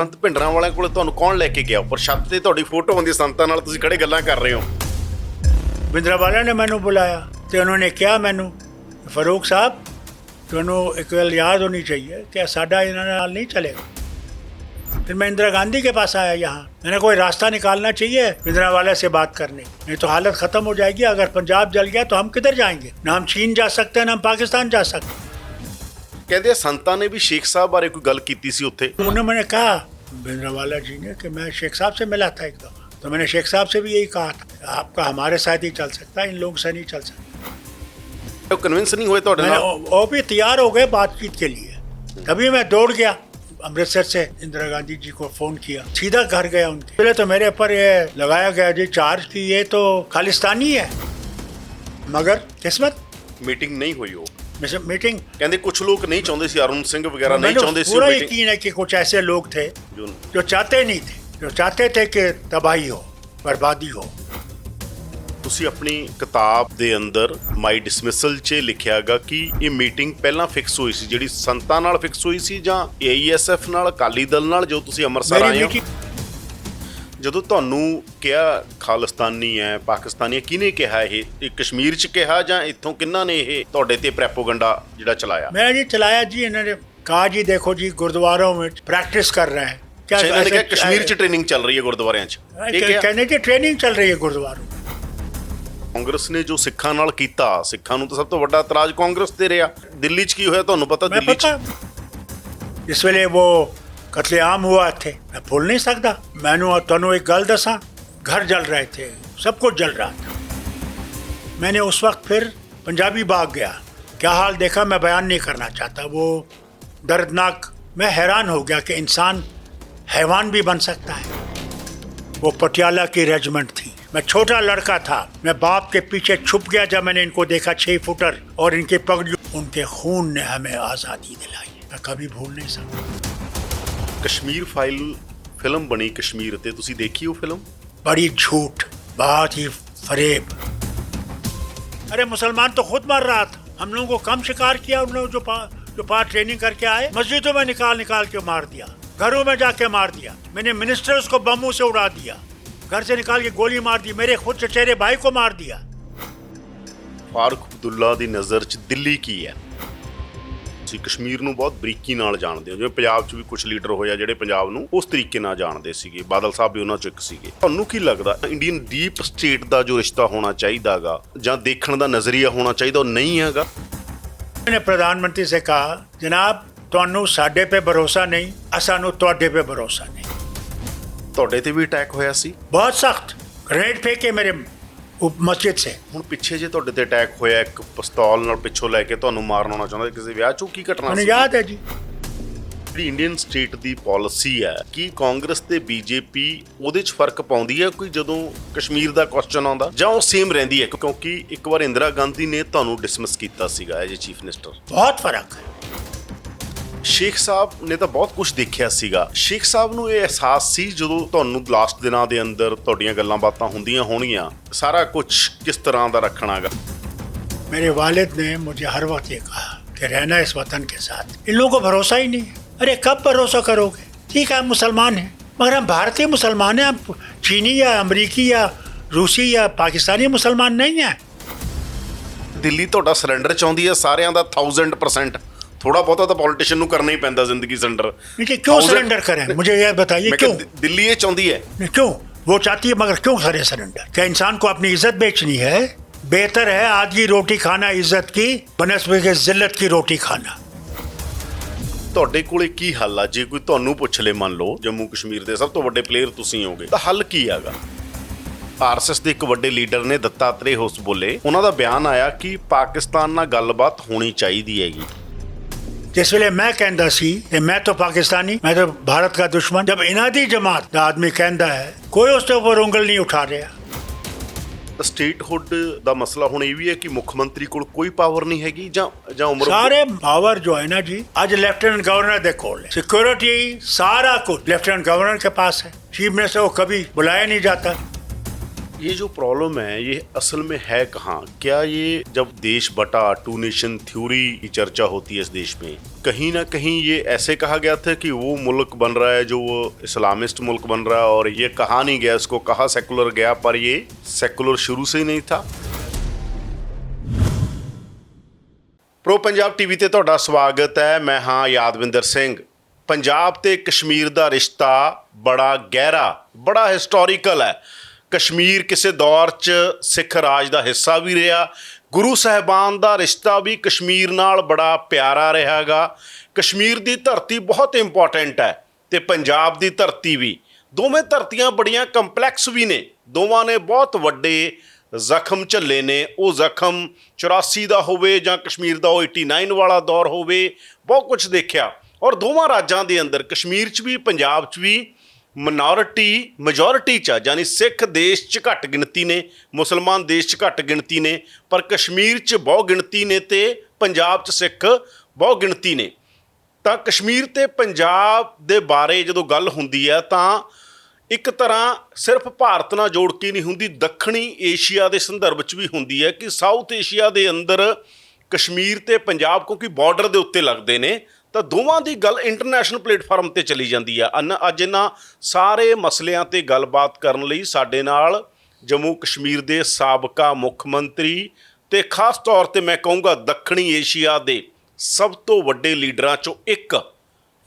ਸੰਤ ਭਿੰਡਰਾਂ ਵਾਲਿਆਂ ਕੋਲ ਤੁਹਾਨੂੰ ਕੌਣ ਲੈ ਕੇ ਗਿਆ? ਉੱਪਰ ਛੱਤ ਤੇ ਤੁਹਾਡੀ ਫੋਟੋ ਹੁੰਦੀ ਸੰਤਾਂ ਨਾਲ, ਤੁਸੀਂ ਖੜੇ ਗੱਲਾਂ ਕਰ ਰਹੇ ਹੋ। ਭਿੰਡਰਾਂਵਾਲਿਆਂ ਨੇ ਮੈਨੂੰ ਬੁਲਾਇਆ ਤੇ ਉਹਨਾਂ ਨੇ ਕਿਹਾ ਮੈਨੂੰ, ਫਾਰੂਕ ਸਾਹਿਬ ਤੁਹਾਨੂੰ ਇੱਕ ਗੱਲ याद होनी चाहिए कि साडा इन्हां नाल नहीं चलेगा। फिर मैं इंदिरा गांधी के पास आया यहाँ, मैंने कोई रास्ता निकालना चाहिए भींडरांवाले से बात करने, नहीं तो हालत ख़त्म हो जाएगी। अगर पंजाब जल गया तो हम किधर जाएंगे? ना हम चीन जा सकते हैं ना हम पाकिस्तान जा सकते। ਕਹਿੰਦੇ ਸੰਤਾਂ ਨੇ ਵੀ ਸ਼ੇਖ ਸਾਹਿਬ ਬਾਰੇ ਕੋਈ ਗੱਲ ਕੀਤੀ ਸੀ ਉੱਥੇ। उन्होंने मैंने कहा भींडरांवाला जी ने कि मैं शेख साहब से मिला था एक दफ़ा, तो मैंने शेख साहब से भी यही कहा था आपका हमारे साथ ही चल सकता है, इन लोगों से नहीं चल सकता। ਉਹ ਕਨਵਿੰਸ नहीं ਹੋਏ ਤੁਹਾਡੇ ਨਾਲ? वो भी तैयार हो गए बातचीत के लिए, तभी मैं दौड़ गया अमृतसर से, इंदिरा गांधी जी को फ़ोन किया, सीधा घर गया उनके। पहले तो मेरे ऊपर ये लगाया गया जी चार्ज कि ये तो खालिस्तानी है, मगर किस्मत ਮੀਟਿੰਗ ਨਹੀਂ ਹੋਈ। ਉਹ मीटिंग ਕਹਿੰਦੇ ਕੁਝ ਲੋਕ ਨਹੀਂ ਚਾਹੁੰਦੇ ਸੀ, ਅरुण ਸਿੰਘ ਵਗੈरह ਨਹੀਂ ਚਾਹੁੰਦੇ ਸੀ पूरा ਉਹ ਮੀਟਿੰਗ। यकीन है कि कुछ ऐसे लोग थे ਜੋ जो चाहते नहीं थे, जो चाहते थे कि तबाही हो, बर्बादी हो। ਤੁਸੀਂ ਆਪਣੀ ਕਿਤਾਬ ਦੇ ਅੰਦਰ ਮਾਈ ਡਿਸਮਿਸਲ 'ਚ ਲਿਖਿਆਗਾ ਕਿ ਇਹ ਮੀਟਿੰਗ ਪਹਿਲਾਂ ਫਿਕਸ ਹੋਈ ਸੀ, ਜਿਹੜੀ ਸੰਤਾਂ ਨਾਲ ਫਿਕਸ ਹੋਈ ਸੀ ਜਾਂ AESF ਨਾਲ, ਅਕਾਲੀ ਦਲ ਨਾਲ, ਜੋ ਤੁਸੀਂ ਅੰਮ੍ਰਿਤਸਰ ਆਏ ਹੋ? ਜਦੋਂ ਤੁਹਾਨੂੰ ਕਿਹਾ ਖਾਲਿਸਤਾਨੀ ਹੈ, ਪਾਕਿਸਤਾਨੀ ਹੈ, ਕਿਹਨੇ ਕਿਹਾ ਇਹ ਕਸ਼ਮੀਰ 'ਚ ਕਿਹਾ ਜਾਂ ਇੱਥੋਂ ਕਿਹਨਾਂ ਨੇ ਇਹ ਤੁਹਾਡੇ ਤੇ ਪ੍ਰੈਪੋਗੰਡਾ ਜਿਹੜਾ ਚਲਾਇਆ? मैं जी चलाया जी, इन्होंने कहा जी देखो जी गुरुद्वारों में प्रैक्टिस कर रहे हैं क्या, ਇਹਨਾਂ ਨੇ ਕਿਹਾ ਕਸ਼ਮੀਰ 'ਚ ਟ੍ਰੇਨਿੰਗ ਚੱਲ ਰਹੀ ਹੈ ਗੁਰਦੁਆਰਿਆਂ 'ਚ। ਇਹ ਕਿਹਾ कहने की ट्रेनिंग चल रही है गुरुद्वारों में। ਕਾਂਗਰਸ ਨੇ ਜੋ ਸਿੱਖਾਂ ਨਾਲ ਕੀਤਾ, ਸਿੱਖਾਂ ਨੂੰ ਤਾਂ ਸਭ ਤੋਂ ਵੱਡਾ ਇਤਰਾਜ਼ ਕਾਂਗਰਸ ਤੇ ਰਿਹਾ। ਦਿੱਲੀ 'ਚ ਕੀ ਹੋਇਆ ਤੁਹਾਨੂੰ ਪਤਾ? मैं ਦਿੱਲੀ 'ਚ पता जिस वेले वो कतलेआम हुआ थे, मैं भूल नहीं सकता। मैनू तनु एक गल दसा, घर जल रहे थे, सब कुछ जल रहा था। मैंने उस वक्त फिर पंजाबी बाग गया, क्या हाल देखा मैं बयान नहीं करना चाहता, वो दर्दनाक। मैं हैरान हो गया कि इंसान हैवान भी बन सकता है। वो पटियाला की रेजिमेंट थी, मैं छोटा लड़का था, मैं बाप के पीछे छुप गया जब मैंने इनको देखा 6 फुटर और इनके पगड़ियों। उनके खून ने हमें आज़ादी दिलाई, मैं कभी भूल नहीं सकता। ਕਸ਼ਮੀਰ ਫਾਈਲ ਫਿਲਮ ਬਣੀ ਕਸ਼ਮੀਰ ਤੇ, ਤੁਸੀਂ ਦੇਖੀ ਉਹ ਫਿਲਮ? बड़ी झूठ, बहुत ही फरेब। अरे मुसलमान तो खुद मर रहा था, हम लोगों को कम शिकार किया उन लोगों जो पार ट्रेनिंग करके आए। मस्जिदों में निकाल के मार दिया, घरों में जाके मार दिया। मैंने मिनिस्टर्स को बमों से उड़ा दिया, घर से निकाल के गोली मार दी, मेरे खुद चचेरे भाई को मार दिया। ਫਾਰੂਕ ਅਬਦੁੱਲਾ ਦੀ ਨਜ਼ਰ 'ਚ ਦਿੱਲੀ ਕੀ ਹੈ? ਤੁਸੀਂ ਕਸ਼ਮੀਰ ਨੂੰ ਬਹੁਤ ਬਰੀਕੀ ਨਾਲ ਜਾਣਦੇ ਹੋ, ਜਿਵੇਂ ਪੰਜਾਬ 'ਚ ਵੀ ਕੁਝ ਲੀਡਰ ਹੋਇਆ ਜਿਹੜੇ ਪੰਜਾਬ ਨੂੰ ਉਸ ਤਰੀਕੇ ਨਾਲ ਜਾਣਦੇ ਸੀਗੇ। ਬਾਦਲ ਸਾਹਿਬ ਵੀ ਉਹਨਾਂ 'ਚੋਂ ਇੱਕ ਸੀਗੇ। ਤੁਹਾਨੂੰ ਕੀ ਲੱਗਦਾ ਇੰਡੀਅਨ ਡੀਪ ਸਟੇਟ ਦਾ ਜੋ ਰਿਸ਼ਤਾ ਹੋਣਾ ਚਾਹੀਦਾਗਾ ਜਾਂ ਦੇਖਣ ਦਾ ਨਜ਼ਰੀਆ ਹੋਣਾ ਚਾਹੀਦਾ, ਉਹ ਨਹੀਂ ਹੈਗਾ? मैंने प्रधानमंत्री से कहा जनाब ਤੁਹਾਨੂੰ ਸਾਡੇ पे भरोसा नहीं, असानू ਤੁਹਾਡੇ पे भरोसा नहीं। ਤੁਹਾਡੇ ਤੇ ਵੀ ਅਟੈਕ ਹੋਇਆ ਸੀ बहुत सख्त, ग्रेनेड फेंके मेरे मस्जिद से। ਹੁਣ ਪਿੱਛੇ ਜੇ ਤੁਹਾਡੇ ਤੇ ਅਟੈਕ ਹੋਇਆ, ਇੱਕ ਪਿਸਤੌਲ ਨਾਲ ਪਿੱਛੋਂ ਲੈ ਕੇ ਤੁਹਾਨੂੰ ਮਾਰਨ ਆਉਣਾ ਚਾਹੁੰਦਾ ਕਿਸੇ ਵਿਆਹ 'ਚੋਂ, ਕੀ ਘਟਨਾ मैंने ਸੀ? याद है जी। ਜਿਹੜੀ ਇੰਡੀਅਨ ਸਟੇਟ ਦੀ ਪਾਲਿਸੀ ਹੈ, ਕੀ ਕਾਂਗਰਸ ਤੇ BJP ਉਹਦੇ 'ਚ ਫਰਕ ਪਾਉਂਦੀ ਹੈ ਕੋਈ ਜਦੋਂ ਕਸ਼ਮੀਰ ਦਾ ਕੁਐਸਚਨ ਆਉਂਦਾ, ਜਾਂ ਉਹ ਸੇਮ ਰਹਿੰਦੀ ਹੈ? ਕਿਉਂਕਿ ਇੱਕ ਵਾਰ ਇੰਦਰਾ ਗਾਂਧੀ ਨੇ ਤੁਹਾਨੂੰ ਡਿਸਮਿਸ ਕੀਤਾ ਸੀਗਾ ਐਜ਼ ਏ ਚੀਫ ਮਿਨਿਸਟਰ। बहुत फर्क है। ਸ਼ੇਖ ਸਾਹਿਬ ਨੇ ਤਾਂ ਬਹੁਤ ਕੁਝ ਦੇਖਿਆ ਸੀਗਾ। ਸ਼ੇਖ ਸਾਹਿਬ ਨੂੰ ਇਹ ਅਹਿਸਾਸ ਸੀ ਜਦੋਂ ਤੁਹਾਨੂੰ ਲਾਸਟ ਦਿਨਾਂ ਦੇ ਅੰਦਰ ਤੁਹਾਡੀਆਂ ਗੱਲਾਂ ਬਾਤਾਂ ਹੁੰਦੀਆਂ ਹੋਣਗੀਆਂ, ਸਾਰਾ ਕੁਝ ਕਿਸ ਤਰ੍ਹਾਂ ਦਾ ਰੱਖਣਾਗਾ? मेरे वालिद ने मुझे हर वक्त ये कहा कि रहना इस वतन के साथ, इन लोगों को भरोसा ही नहीं है। अरे कब भरोसा करोगे? ठीक है हम मुसलमान हैं, मगर हम भारतीय मुसलमान हैं, हम चीनी या अमरीकी या रूसी या पाकिस्तानी मुसलमान नहीं हैं। ਦਿੱਲੀ ਤੁਹਾਡਾ ਸਰੈਂਡਰ ਚਾਹੁੰਦੀ ਹੈ ਸਾਰਿਆਂ ਦਾ 1000%। ਥੋੜਾ ਬਹੁਤਾ ਤਾਂ ਪੋਲੀਟੀਸ਼ੀਅਨ ਨੂੰ करना ही ਪੈਂਦਾ ਜ਼ਿੰਦਗੀ ਸਰੈਂਡਰ। क्यों 1000 सरेंडर करें? मुझे ये बताइए क्यों? ਦਿੱਲੀ ਇਹ ਚਾਹੁੰਦੀ ਹੈ? क्यों वो चाहती है, मगर क्यों करें सरेंडर? क्या इंसान को अपनी इज्जत बेचनी है? बेहतर है आदि रोटी खाना इज्जत की बनस्बत के जिल्लत की रोटी खाना। ਤੁਹਾਡੇ ਕੋਲੇ ਕੀ ਹੱਲ ਆ? ਜੇ ਕੋਈ ਤੁਹਾਨੂੰ ਪੁੱਛ ਲੇ, ਮੰਨ ਲਓ ਜੰਮੂ ਕਸ਼ਮੀਰ ਦੇ ਸਭ ਤੋਂ ਵੱਡੇ ਪਲੇਅਰ ਤੁਸੀਂ ਹੋਗੇ, ਤਾਂ ਹੱਲ ਕੀ ਹੈਗਾ? RSS ਦੇ ਇੱਕ ਵੱਡੇ ਲੀਡਰ ਨੇ ਦੱਤਾਤਰੇ ਹੋਸ ਬੋਲੇ, ਉਹਨਾਂ ਦਾ ਬਿਆਨ ਆਇਆ ਕਿ ਪਾਕਿਸਤਾਨ ਨਾਲ ਗੱਲਬਾਤ ਹੋਣੀ ਚਾਹੀਦੀ ਹੈਗੀ। जिस वेले मैं कहता सी कि मैं तो पाकिस्तानी, मैं तो भारत का दुश्मन, जब इनादी जमात का आदमी कहता है कोई उसके ऊपर उंगल नहीं उठा रहा। ਸਟੇਟਹੁੱਡ ਦਾ ਮਸਲਾ ਹੁਣ ਇਹ ਵੀ ਹੈ ਕਿ ਮੁੱਖ ਮੰਤਰੀ ਕੋਲ ਕੋਈ ਪਾਵਰ ਨਹੀਂ ਹੈਗੀ ਜਾਂ ਉਮਰ सारे पावर जो है ना जी, आज लेफ्टिनेंट गवर्नर दे कोल है, सिक्योरिटी सारा कुछ लेफ्टिनेंट गवर्नर के पास है। चीफ मिनिस्टर को कभी बुलाया नहीं जाता। ये जो प्रॉब्लम है ये असल में है कहाँ? क्या ये जब देश बटा, टू नेशन थ्योरी की चर्चा होती है इस देश में, कहीं ना कहीं ये ऐसे कहा गया था कि वो मुल्क बन रहा है जो वो इस्लामिस्ट मुल्क बन रहा है, और ये कहा नहीं गया, इसको कहा सेकुलर गया, पर ये सेकुलर शुरू से ही नहीं था। ਪ੍ਰੋ ਪੰਜਾਬ ਟੀਵੀ ਤੇ ਤੁਹਾਡਾ ਸਵਾਗਤ ਹੈ। ਮੈਂ ਹਾਂ ਯਾਦਵਿੰਦਰ ਸਿੰਘ। ਪੰਜਾਬ ਤੇ ਕਸ਼ਮੀਰ ਦਾ ਰਿਸ਼ਤਾ ਬੜਾ ਗਹਿਰਾ, ਬੜਾ ਹਿਸਟੋਰੀਕਲ ਹੈ। ਕਸ਼ਮੀਰ ਕਿਸੇ ਦੌਰ 'ਚ ਸਿੱਖ ਰਾਜ ਦਾ ਹਿੱਸਾ ਵੀ ਰਿਹਾ। ਗੁਰੂ ਸਾਹਿਬਾਨ ਦਾ ਰਿਸ਼ਤਾ ਵੀ ਕਸ਼ਮੀਰ ਨਾਲ ਬੜਾ ਪਿਆਰਾ ਰਿਹਾਗਾ। ਕਸ਼ਮੀਰ ਦੀ ਧਰਤੀ ਬਹੁਤ ਇੰਪੋਰਟੈਂਟ ਹੈ ਤੇ ਪੰਜਾਬ ਦੀ ਧਰਤੀ ਵੀ। ਦੋਵੇਂ ਧਰਤੀਆਂ ਬੜੀਆਂ ਕੰਪਲੈਕਸ ਵੀ ਨੇ। ਦੋਵਾਂ ਨੇ ਬਹੁਤ ਵੱਡੇ ਜ਼ਖਮ ਝੱਲੇ ਨੇ। ਉਹ ਜ਼ਖਮ 84 ਦਾ ਹੋਵੇ ਜਾਂ ਕਸ਼ਮੀਰ ਦਾ ਉਹ 89 ਵਾਲਾ ਦੌਰ ਹੋਵੇ, ਬਹੁਤ ਕੁਝ ਦੇਖਿਆ। ਔਰ ਦੋਵਾਂ ਰਾਜਾਂ ਦੇ ਅੰਦਰ, ਕਸ਼ਮੀਰ 'ਚ ਵੀ ਪੰਜਾਬ 'ਚ ਵੀ, ਮਿਨੋਰਿਟੀ ਮੈਜੋਰਿਟੀ 'ਚ ਆ, ਯਾਨੀ ਸਿੱਖ ਦੇਸ਼ 'ਚ ਘੱਟ ਗਿਣਤੀ ਨੇ, ਮੁਸਲਮਾਨ ਦੇਸ਼ 'ਚ ਘੱਟ ਗਿਣਤੀ ਨੇ, ਪਰ ਕਸ਼ਮੀਰ 'ਚ ਬਹੁਤ ਗਿਣਤੀ ਨੇ ਤੇ ਪੰਜਾਬ 'ਚ ਸਿੱਖ ਬਹੁਤ ਗਿਣਤੀ ਨੇ। ਤਾਂ ਕਸ਼ਮੀਰ ਤੇ ਪੰਜਾਬ ਦੇ ਬਾਰੇ ਜਦੋਂ ਗੱਲ ਹੁੰਦੀ ਹੈ ਤਾਂ ਇੱਕ ਤਰ੍ਹਾਂ ਸਿਰਫ ਭਾਰਤ ਨਾਲ ਜੋੜ ਕੇ ਨਹੀਂ ਹੁੰਦੀ, ਦੱਖਣੀ ਏਸ਼ੀਆ ਦੇ ਸੰਦਰਭ 'ਚ ਵੀ ਹੁੰਦੀ ਹੈ ਕਿ ਸਾਊਥ ਏਸ਼ੀਆ ਦੇ ਅੰਦਰ ਕਸ਼ਮੀਰ ਤੇ ਪੰਜਾਬ ਕਿਉਂਕਿ ਬਾਰਡਰ ਦੇ ਉੱਤੇ ਲੱਗਦੇ ਨੇ, ਤਾਂ ਦੋਵਾਂ ਦੀ ਗੱਲ ਇੰਟਰਨੈਸ਼ਨਲ ਪਲੇਟਫਾਰਮ 'ਤੇ ਚਲੀ ਜਾਂਦੀ ਆ। ਅੱਜ ਇਹਨਾਂ ਸਾਰੇ ਮਸਲਿਆਂ 'ਤੇ ਗੱਲਬਾਤ ਕਰਨ ਲਈ ਸਾਡੇ ਨਾਲ ਜੰਮੂ ਕਸ਼ਮੀਰ ਦੇ ਸਾਬਕਾ ਮੁੱਖ ਮੰਤਰੀ ਤੇ ਖਾਸ ਤੌਰ 'ਤੇ ਮੈਂ ਕਹੂੰਗਾ ਦੱਖਣੀ ਏਸ਼ੀਆ ਦੇ ਸਭ ਤੋਂ ਵੱਡੇ ਲੀਡਰਾਂ 'ਚੋਂ ਇੱਕ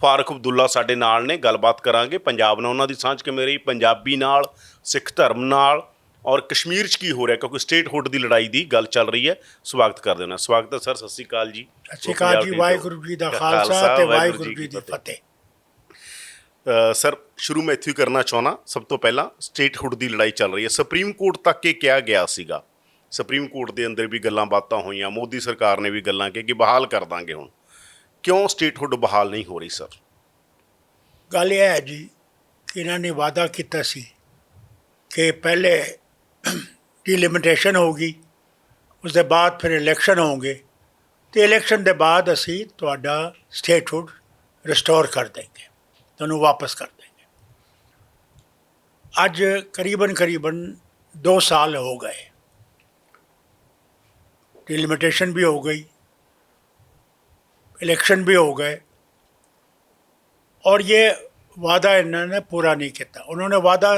ਫਾਰੂਕ ਅਬਦੁੱਲਾ ਸਾਡੇ ਨਾਲ ਨੇ। ਗੱਲਬਾਤ ਕਰਾਂਗੇ ਪੰਜਾਬ ਨਾਲ ਉਹਨਾਂ ਦੀ ਸਾਂਝ ਕਿਵੇਂ ਰਹੀ, ਪੰਜਾਬੀ ਨਾਲ, ਸਿੱਖ ਧਰਮ ਨਾਲ, ਔਰ ਕਸ਼ਮੀਰ 'ਚ ਕੀ ਹੋ ਰਿਹਾ, ਕਿਉਂਕਿ ਸਟੇਟਹੁੱਡ ਦੀ ਲੜਾਈ ਦੀ ਗੱਲ ਚੱਲ ਰਹੀ ਹੈ। ਸਵਾਗਤ ਕਰਦੇ ਹਾਂ। ਸਵਾਗਤ ਹੈ ਸਰ, ਸਤਿ ਸ਼੍ਰੀ ਅਕਾਲ ਜੀ। ਸਤਿ ਸ਼੍ਰੀ ਅਕਾਲ ਜੀ। ਵਾਹਿਗੁਰੂ ਜੀ ਦਾ ਖਾਲਸਾ ਤੇ ਵਾਹਿਗੁਰੂ ਜੀ ਦੀ ਫਤਿਹ। ਸਰ, ਸ਼ੁਰੂ ਮੈਂ ਇੱਥੇ ਹੀ ਕਰਨਾ ਚਾਹੁੰਦਾ। ਸਭ ਤੋਂ ਪਹਿਲਾਂ ਸਟੇਟਹੁੱਡ ਦੀ ਲੜਾਈ ਚੱਲ ਰਹੀ ਹੈ, ਸੁਪਰੀਮ ਕੋਰਟ ਤੱਕ ਇਹ ਕਿਹਾ ਗਿਆ ਸੀਗਾ। ਸੁਪਰੀਮ ਕੋਰਟ ਦੇ ਅੰਦਰ ਵੀ ਗੱਲਾਂ ਬਾਤਾਂ ਹੋਈਆਂ, ਮੋਦੀ ਸਰਕਾਰ ਨੇ ਵੀ ਗੱਲਾਂ ਕਿ ਬਹਾਲ ਕਰ ਦਾਂਗੇ। ਹੁਣ ਕਿਉਂ ਸਟੇਟਹੁੱਡ ਬਹਾਲ ਨਹੀਂ ਹੋ ਰਹੀ ਸਰ? ਗੱਲ ਇਹ ਹੈ ਜੀ ਕਿ ਇਹਨਾਂ ਨੇ ਵਾਅਦਾ ਕੀਤਾ ਸੀ ਕਿ ਪਹਿਲੇ ਡੀਲਿਮਿਟੇਸ਼ਨ ਹੋਊਗੀ, ਉਸ ਦੇ ਬਾਅਦ ਫਿਰ ਇਲੈਕਸ਼ਨ ਹੋਣਗੇ ਅਤੇ ਇਲੈਕਸ਼ਨ ਦੇ ਬਾਅਦ ਅਸੀਂ ਤੁਹਾਡਾ ਸਟੇਟਹੁੱਡ ਰਿਸਟੋਰ ਕਰ ਦੇਂਗੇ, ਤੁਹਾਨੂੰ ਵਾਪਸ ਕਰ ਦੇਂਗੇ। ਅੱਜ ਕਰੀਬਨ 2 ਸਾਲ ਹੋ ਗਏ, डिलिमिटेशन भी हो गई, इलेक्शन भी हो गए, और ये वादा इन्होंने पूरा नहीं किया। उन्होंने वादा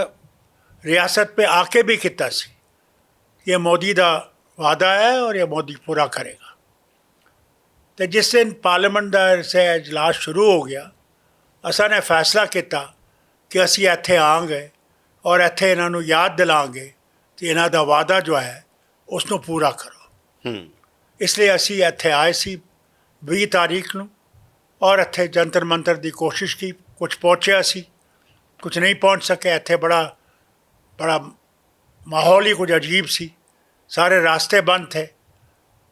रियासत पे आके भी किया सी, ये मोदी का वादा है और ये मोदी पूरा करेगा। तो जिस दिन पार्लियामेंट से इजलास शुरू हो गया, असा ने फैसला किया कि असी इत्थे आवांगे और इत्थे इन्हों याद दिलांगे कि इन्हों का वादा जो है उसनों पूरा करो। इसलिए असी इत्थे आए सी 20 तारीख ਨੂੰ, और इत्थे जंतर मंतर की कोशिश की, कुछ पहुँचे असी, कुछ नहीं पहुँच सके। इत्थे बड़ा माहौल ही कुछ अजीब सी, सारे रास्ते बंद थे,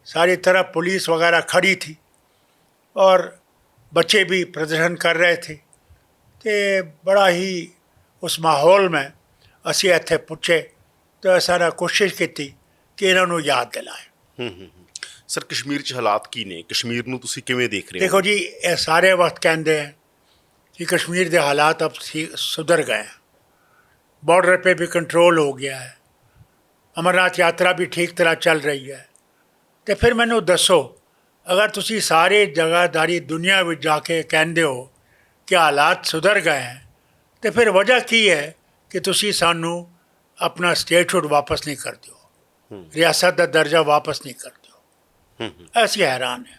सारी तरफ पुलिस वगैरह खड़ी थी और बच्चे भी प्रदर्शन कर रहे थे। तो बड़ा ही उस माहौल में असी इत्थे पुछे तो असां ने कोशिश की कि इन्हों याद दिलाए। ਸਰ, ਕਸ਼ਮੀਰ 'ਚ ਹਾਲਾਤ ਕੀ ਨੇ? ਕਸ਼ਮੀਰ ਨੂੰ ਤੁਸੀਂ ਕਿਵੇਂ ਦੇਖ ਰਹੇ ਹੋ? देखो जी, ये सारे वक्त कहते हैं कि कश्मीर के हालात अब सुधर गए हैं, बॉर्डर पे भी कंट्रोल हो गया है, अमरनाथ यात्रा भी ठीक तरह चल रही है। तो फिर मैनू दसो, अगर तुसी सारे जगहदारी दुनिया में जाके कहते हो कि हालात सुधर गए हैं, तो फिर वजह की है कि तुसी सानू अपना स्टेटहुड वापस नहीं करते हो, रियासत का दर्जा वापस नहीं करते हो। ऐसी हैरान है।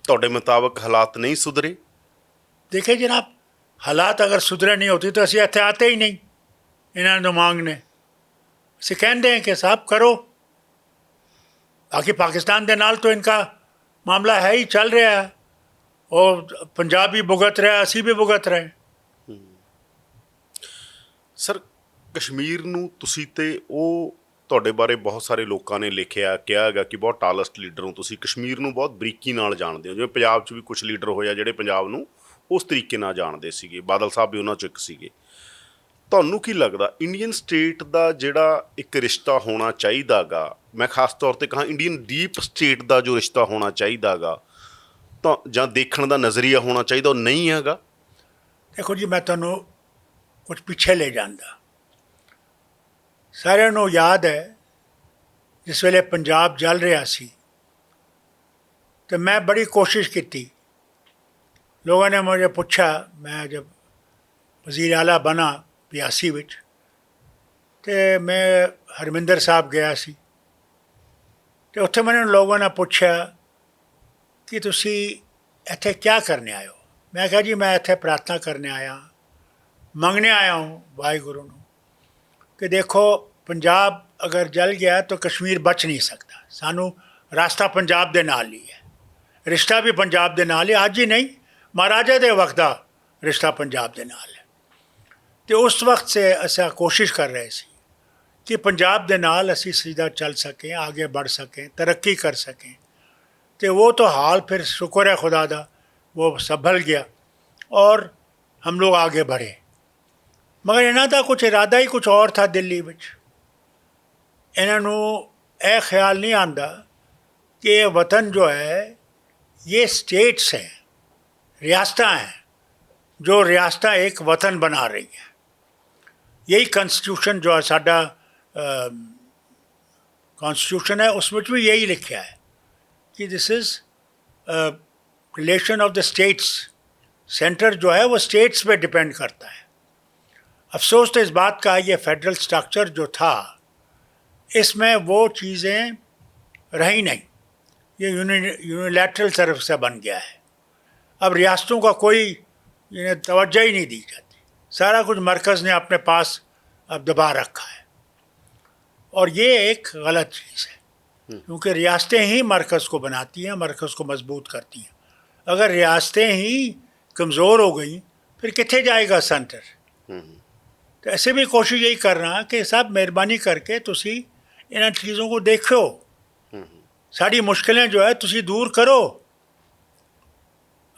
ਤੁਹਾਡੇ ਮੁਤਾਬਕ ਹਾਲਾਤ नहीं सुधरे? देखिए जनाब, हालात अगर सुधरे नहीं होते तो असी इत्थे आते ही नहीं इन्होंने मांगने। असी कहते हैं कि साहब करो। बाकी पाकिस्तान के नाल तो इनका मामला है ही, चल रहा है, और पंजाब भी भुगत रहा, असी भी भुगत रहे। ਸਰ, ਕਸ਼ਮੀਰ ਨੂੰ ਤੁਸੀਂ ਤੇ ਉਹ ਤੁਹਾਡੇ ਬਾਰੇ ਬਹੁਤ ਸਾਰੇ ਲੋਕਾਂ ਨੇ ਲਿਖਿਆ, ਕਿਹਾ ਹੈਗਾ ਕਿ ਬਹੁਤ ਟਾਲੈਸਟ ਲੀਡਰ ਹੋ ਤੁਸੀਂ, ਕਸ਼ਮੀਰ ਨੂੰ ਬਹੁਤ ਬਰੀਕੀ ਨਾਲ ਜਾਣਦੇ ਹੋ। ਜਿਵੇਂ ਪੰਜਾਬ 'ਚ ਵੀ ਕੁਝ ਲੀਡਰ ਹੋਏ ਆ ਜਿਹੜੇ ਪੰਜਾਬ ਨੂੰ ਉਸ ਤਰੀਕੇ ਨਾਲ ਜਾਣਦੇ ਸੀਗੇ, ਬਾਦਲ ਸਾਹਿਬ ਵੀ ਉਹਨਾਂ 'ਚੋਂ ਇੱਕ ਸੀਗੇ। ਤੁਹਾਨੂੰ ਕੀ ਲੱਗਦਾ ਇੰਡੀਅਨ ਸਟੇਟ ਦਾ ਜਿਹੜਾ ਇੱਕ ਰਿਸ਼ਤਾ ਹੋਣਾ ਚਾਹੀਦਾ ਗਾ, ਮੈਂ ਖਾਸ ਤੌਰ 'ਤੇ ਕਹਾਂ ਇੰਡੀਅਨ ਡੀਪ ਸਟੇਟ ਦਾ ਜੋ ਰਿਸ਼ਤਾ ਹੋਣਾ ਚਾਹੀਦਾ ਗਾ, ਤਾਂ ਜਾਂ ਦੇਖਣ ਦਾ ਨਜ਼ਰੀਆ ਹੋਣਾ ਚਾਹੀਦਾ, ਉਹ ਨਹੀਂ ਹੈਗਾ? देखो जी, मैं ਤੁਹਾਨੂੰ कुछ पीछे ले जाता। ਸਾਰਿਆਂ ਨੂੰ ਯਾਦ ਹੈ ਜਿਸ ਵੇਲੇ ਪੰਜਾਬ ਜਲ ਰਿਹਾ ਸੀ तो मैं बड़ी कोशिश की थी। लोगों ने मुझे पूछा, मैं जब वज़ीर आला बना 82 विच, तो मैं हरमिंदर साहब गया सी, तो उत्थे मैंने लोगों ने पूछा कि तुसी इत्थे क्या करने आए हो। मैं कहा जी मैं इत्थे प्रार्थना करने आया, मंगने आया हूँ वाहिगुरू नूं कि देखो पंजाब अगर जल गया तो कश्मीर बच नहीं सकता। सानू रास्ता पंजाब दे नाल ही है, रिश्ता भी पंजाब दे नाल है। अज ही नहीं, महाराजा दे वक्त दा रिश्ता पंजाब दे नाल है। तो उस वक्त से असा कोशिश कर रहे सी कि पंजाब दे नाल असी सीधा चल सकें, आगे बढ़ सकें, तरक्की कर सकें। तो वो तो हाल फिर शुक्र है खुदा दा वो संभल गया और हम लोग आगे बढ़े। मगर इन्हां दा कुछ इरादा ही कुछ और था। दिल्ली विच इन्हां नूं यह ख्याल नहीं आंदा कि ये वतन जो है ये स्टेट्स हैं, रियासतां हैं, जो रियासतां एक वतन बना रही हैं। यही कॉन्स्टिट्यूशन जो है साडा कॉन्स्टिट्यूशन है, उसमें भी यही लिखा है कि this is relation of the states. Centre जो है वो स्टेट्स पे डिपेंड करता है। अफसोस तो इस बात का ये फेडरल स्ट्रक्चर जो था इसमें वो चीज़ें रही नहीं, ये यूनिलैटरल तरफ से बन गया है। अब रियासतों का कोई इन्हें तवज्जो ही नहीं दी जाती, सारा कुछ मरकज़ ने अपने पास अब दबा रखा है। और ये एक गलत चीज़ है, क्योंकि रियासतें ही मरकज़ को बनाती हैं, मरकज़ को मजबूत करती हैं। अगर रियासतें ही कमज़ोर हो गई फिर कितने जाएगा सेंटर। तो ऐसे भी कोशिश यही करना कि साहब मेहरबानी करके तुसी इन चीज़ों को देखो, साड़ी मुश्किलें जो है तुसी दूर करो।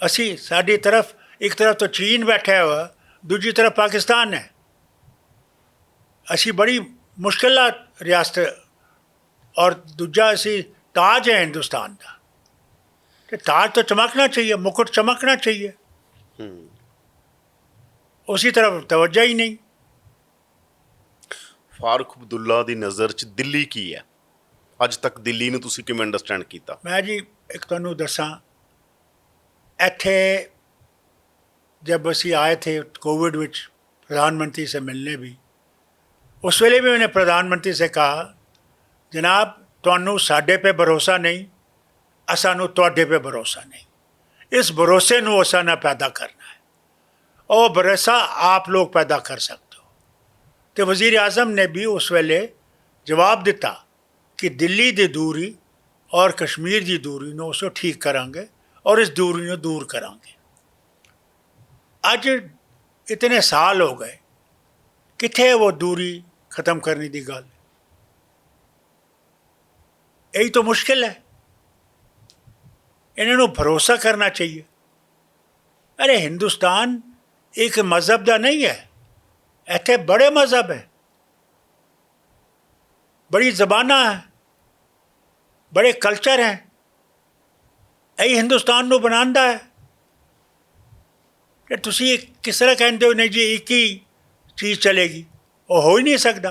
असी साड़ी तरफ एक तरफ तो चीन बैठा हुआ, दूसरी तरफ पाकिस्तान है। असी बड़ी मुश्किल रियासत और दूजा असी ताज है हिंदुस्तान का। तो ताज तो चमकना चाहिए, मुकुट चमकना चाहिए, उसी तरफ तवज्जो ही नहीं। फारूक अब्दुल्ला ਦੀ ਨਜ਼ਰ 'ਚ ਦਿੱਲੀ ਕੀ ਹੈ ਅੱਜ ਤੱਕ? ਦਿੱਲੀ ਨੂੰ ਤੁਸੀਂ ਕਿਵੇਂ ਅੰਡਰਸਟੈਂਡ ਕੀਤਾ? मैं जी एक तुहानू दसां, इत्थे जब असी आए थे कोविड विच प्रधानमंत्री से मिलने भी, उस वेले भी मैंने प्रधानमंत्री से कहा जनाब तुहानू साडे पे भरोसा नहीं, असानू तुहाडे पे भरोसा नहीं। इस भरोसे नू असां ना पैदा करना है, और भरोसा आप लोग पैदा कर सकते हो। तो वज़ीर आज़म ने भी उस वेले जवाब दिता कि दिल्ली की दूरी और कश्मीर की दूरी नू उसको ठीक करांगे और इस दूरी नू दूर करांगे। अज इतने साल हो गए, किथे वो दूरी ख़त्म करने की गल? यही तो मुश्किल है। इन्होंने भरोसा करना चाहिए। अरे हिंदुस्तान एक मज़हब का नहीं है, इत्थे बड़े मज़हब है, बड़ी ज़बाना है, बड़े कल्चर हैं। यही हिंदुस्तान नू बनांदा है। कि तुसी किस तरह कहते हो नहीं जी एक ही चीज़ चलेगी? वो हो ही नहीं सकता।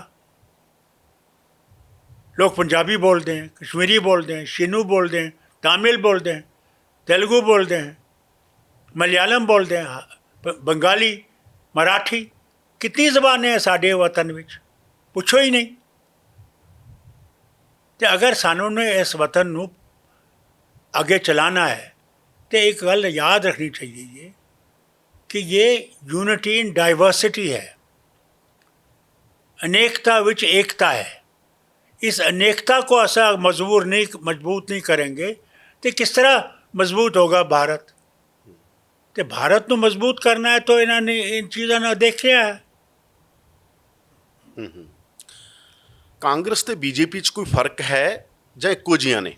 लोग पंजाबी बोलते हैं, कश्मीरी बोलते हैं, शिनू बोलते हैं, तमिल बोलते हैं, तेलुगु बोलते हैं, मलयालम बोलते हैं, बंगाली, मराठी, कितनी ज़बानें हैं साडे वतन विच, पुछो ही नहीं। तो अगर सानू ने इस वतन नू आगे चलाना है तो एक गल याद रखनी चाहिए ये कि ये यूनिटी इन डाइवर्सिटी है, अनेकता विच एकता है। इस अनेकता को ऐसा मजबूत नहीं करेंगे तो किस तरह मजबूत होगा भारत? तो भारत को मजबूत करना है तो इन्होंने इन चीज़ों ने देखा है। ਕਾਂਗਰਸ ਤੇ ਬੀਜੇਪੀ 'ਚ ਕੋਈ ਫਰਕ ਹੈ ਜਾਂ ਇੱਕੋ ਜਿਹੀਆਂ ਨੇ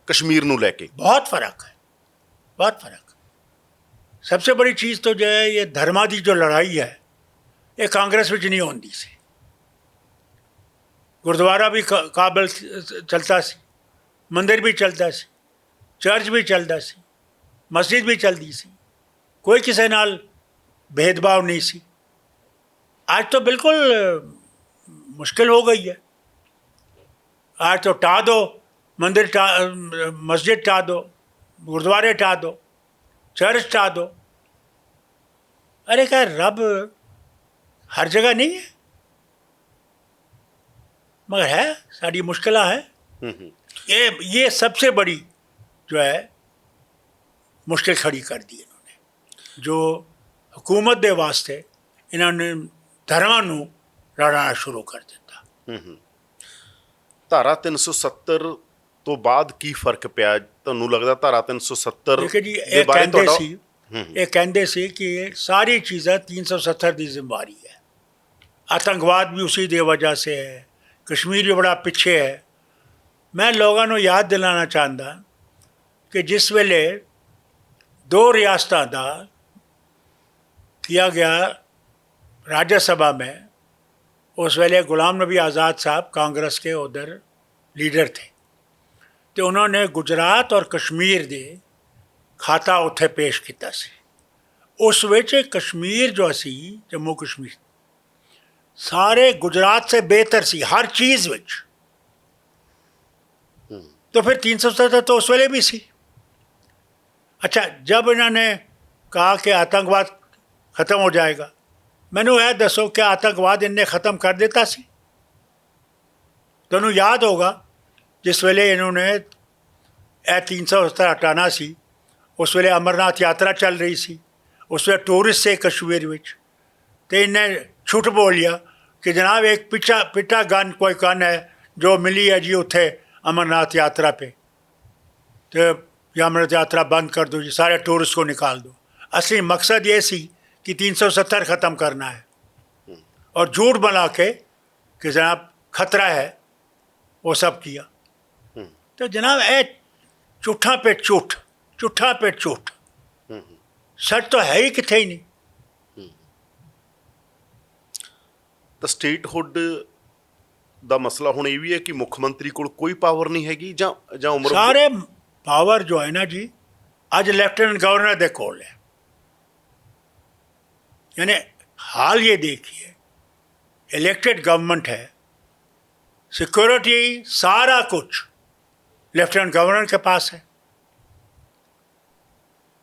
कश्मीर ਨੂੰ ਲੈ ਕੇ? बहुत फ़र्क है, बहुत फ़र्क। सबसे बड़ी चीज़ तो जो है ये धर्मां दी जो लड़ाई है ये कांग्रेस में नहीं होती सी। गुरुद्वारा भी काबल चलता सी, मंदिर भी चलता सी, चर्च भी चलता सी, मस्जिद भी चलती सी, कोई किसी नाल भेदभाव नहीं सी। आज तो बिल्कुल मुश्किल हो गई है। आज तो टा दो, मंदिर टा, मस्जिद टा दो, गुरुद्वारे टा दो, चर्च टा दो। अरे क्या रब हर जगह नहीं है? मगर है, सारी मुश्किल है। ये सबसे बड़ी जो है मुश्किल खड़ी कर दी इन्होंने, जो हुकूमत दे वास्ते इन्होंने धर्मां नूं लड़ाना शुरू कर दिता। ਧਾਰਾ 370 ਤੋਂ ਬਾਅਦ ਕੀ ਫਰਕ ਪਿਆ ਤੁਹਾਨੂੰ ਲੱਗਦਾ? ਧਾਰਾ 370 देखिए जी, ਦੇ ਬਾਰੇ ਤੁਹਾਡਾ ਇਹ ਕਹਿੰਦੇ ਸੀ कि सारी चीज़ें 370 की जिम्मेवारी है। आतंकवाद भी उसी की वजह से है, कश्मीर भी बड़ा पिछे है। मैं लोगों को याद दिलाना चाहता कि जिस वेले 2 रियासतों का किया गया राज्य सभा में, उस वेले गुलाम नबी आज़ाद साहब कांग्रेस के उधर लीडर थे, तो उन्होंने गुजरात और कश्मीर दे खाता उत्थे पेश किया सी। उस विच कश्मीर जो सी, जम्मू कश्मीर सारे गुजरात से बेहतर सी हर चीज़ विच। तो फिर 370 तो उस वेले भी सी। अच्छा, जब इन्होंने कहा कि आतंकवाद ख़त्म हो जाएगा, मैनू यह दसो कि आतंकवाद इन्हें ख़त्म कर देता सी? तुहानू याद होगा जिस वेले इन्होंने 370 हटाना सी, उस वेले अमरनाथ यात्रा चल रही सी, उस वे टूरिस्ट से कश्मीर विच, तो इन्हें छुट बोलिया कि जनाब एक पिटा गन कोई गन है जो मिली है जी उत्थे अमरनाथ यात्रा पे, तो ये अमरनाथ यात्रा बंद कर दो जी, सारे टूरिस्ट को निकाल दो। असली मकसद ये सी कि 370 ख़त्म करना है, और झूठ बना के कि जनाब ख़तरा है वो सब किया। तो जनाब ए झूठा पे झूठ, झूठा पे झूठ, सच तो है ही किथे ही नहीं। ਤਾਂ ਸਟੇਟਹੁੱਡ ਦਾ ਮਸਲਾ ਹੁਣ ਇਹ ਵੀ ਹੈ ਕਿ ਮੁੱਖ ਮੰਤਰੀ ਕੋਲ ਕੋਈ ਪਾਵਰ ਨਹੀਂ ਹੈਗੀ ਜਾਂ ਉਮਰ सारे पावर जो है ना जी अज लेफ्टिनेंट गवर्नर दे कोल है। यानी हाल ये देखिए, इलेक्टेड गवर्नमेंट है, सिक्योरिटी सारा कुछ लेफ्टिनेंट गवर्नर के पास है।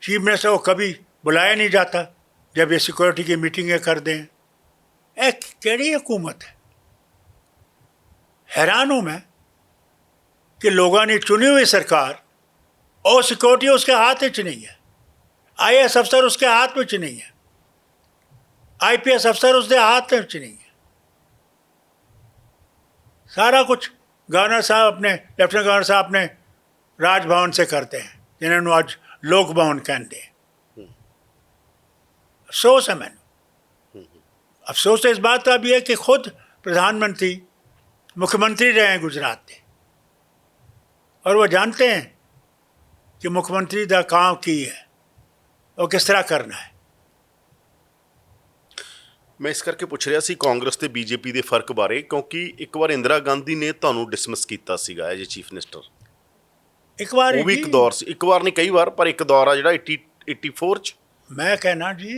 चीफ मिनिस्टर को कभी बुलाया नहीं जाता जब ये सिक्योरिटी की मीटिंगें कर दें। केड़ी हुकूमत है? हैरान हूँ मैं कि लोगों ने चुनी हुई सरकार और सिक्योरिटी उसके हाथ में नहीं है, IAS अफसर उसके हाथ में नहीं है, IPS अफसर उसके हाथ में नहीं है। सारा कुछ गवर्नर साहब अपने, लेफ्टिनेंट गवर्नर साहब अपने राजभवन से करते हैं, जिन्होंने आज लोक भवन कहते हैं। अफसोस है मैंने, अफसोस तो इस बात का भी है कि खुद प्रधानमंत्री मुख्यमंत्री रहे हैं गुजरात के, और वो जानते हैं कि मुख्यमंत्री का काम की है और किस तरह करना है। ਮੈਂ ਇਸ ਕਰਕੇ ਪੁੱਛ ਰਿਹਾ ਸੀ ਕਾਂਗਰਸ ਤੇ ਬੀਜੇਪੀ ਦੇ ਫਰਕ ਬਾਰੇ, ਕਿਉਂਕਿ ਇੱਕ ਵਾਰ ਇੰਦਰਾ ਗਾਂਧੀ ਨੇ ਤੁਹਾਨੂੰ ਡਿਸਮਿਸ ਕੀਤਾ ਸੀਗਾ ਐਜ ਚੀਫ ਮਿਨਿਸਟਰ। एक बार ਉਹ ਵੀ ਇੱਕ ਦੌਰ ਸੀ, ਇੱਕ ਵਾਰ ਨਹੀਂ ਕਈ ਵਾਰ, ਪਰ ਇੱਕ ਦੌਰ ਆ ਜਿਹੜਾ 84 ਚ। मैं कहना जी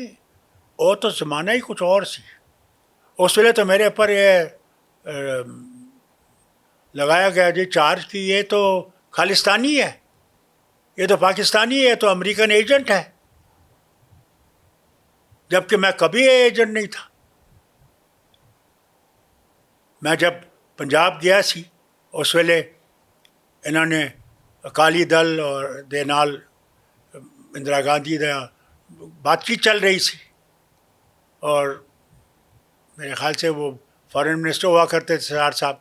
वो तो ज़माना ही कुछ और सी। उस वेले तो मेरे ऊपर ये लगाया गया जी चार्ज कि ये तो खालिस्तानी है, ये तो पाकिस्तानी है, ये तो अमेरिकन एजेंट है, जबकि मैं कभी ये एजेंट नहीं था। मैं जब पंजाब गया सी, उस वेले इन्होंने अकाली दल और दे नाल इंदिरा गांधी दा बातचीत चल रही सी, और मेरे ख्याल से वो फॉरेन मिनिस्टर हुआ करते थे सरदार साहब,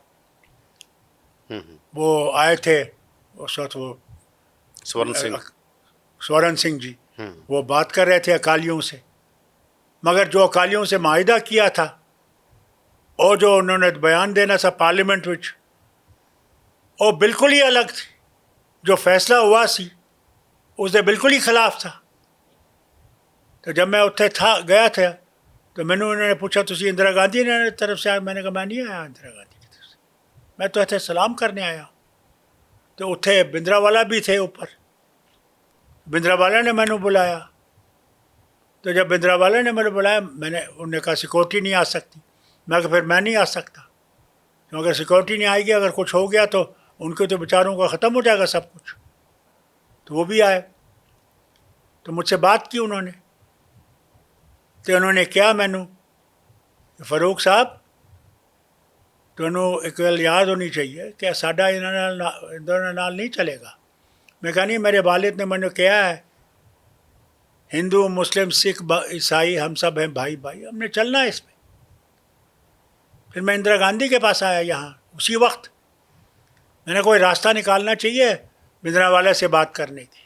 वो आए थे उस वक्त, वो स्वर्ण सिंह जी, वो बात कर रहे थे अकालियों से। मगर जो अकालियों से माहिदा किया था और जो उन्होंने बयान देना था पार्लियामेंट विच, वो बिल्कुल ही अलग थी। जो फैसला हुआ सी उसके बिल्कुल ही खिलाफ था। तो जब मैं उत्थे गया था तो मैंने उन्होंने पूछा तुसी इंदिरा गांधी ने तरफ से आया? मैंने कहा मैं नहीं आया इंदिरा गांधी की तरफ से, मैं तो इत्थे सलाम करने आया। तो उत्थे बिंद्रावाला भी थे ऊपर, बिंद्रावाला ने मैंने बुलाया। तो जब बिंद्रावाला ने मैंने बुलाया, मैंने उन्हें कहा सिक्योरिटी नहीं आ सकती। मैं कहा फिर मैं नहीं आ सकता। तो अगर सिक्योरिटी नहीं आएगी, अगर कुछ हो गया तो उनके तो बेचारों का ख़त्म हो जाएगा सब कुछ। तो वो भी आए, तो मुझसे बात की उन्होंने। तो उन्होंने क्या मैनू फारूक साहब ਤੁਹਾਨੂੰ एक गल याद होनी चाहिए कि साडा इन्होंने नाल नहीं चलेगा। मैं कहा नहीं, मेरे वालिद ने मैंने कहा है हिंदू मुस्लिम सिख ईसाई हम सब हैं भाई भाई, हमने चलना है इसमें। फिर मैं इंदिरा गांधी के पास आया यहाँ उसी वक्त। मैंने कोई रास्ता निकालना चाहिए भिंडरावाला से बात करने की,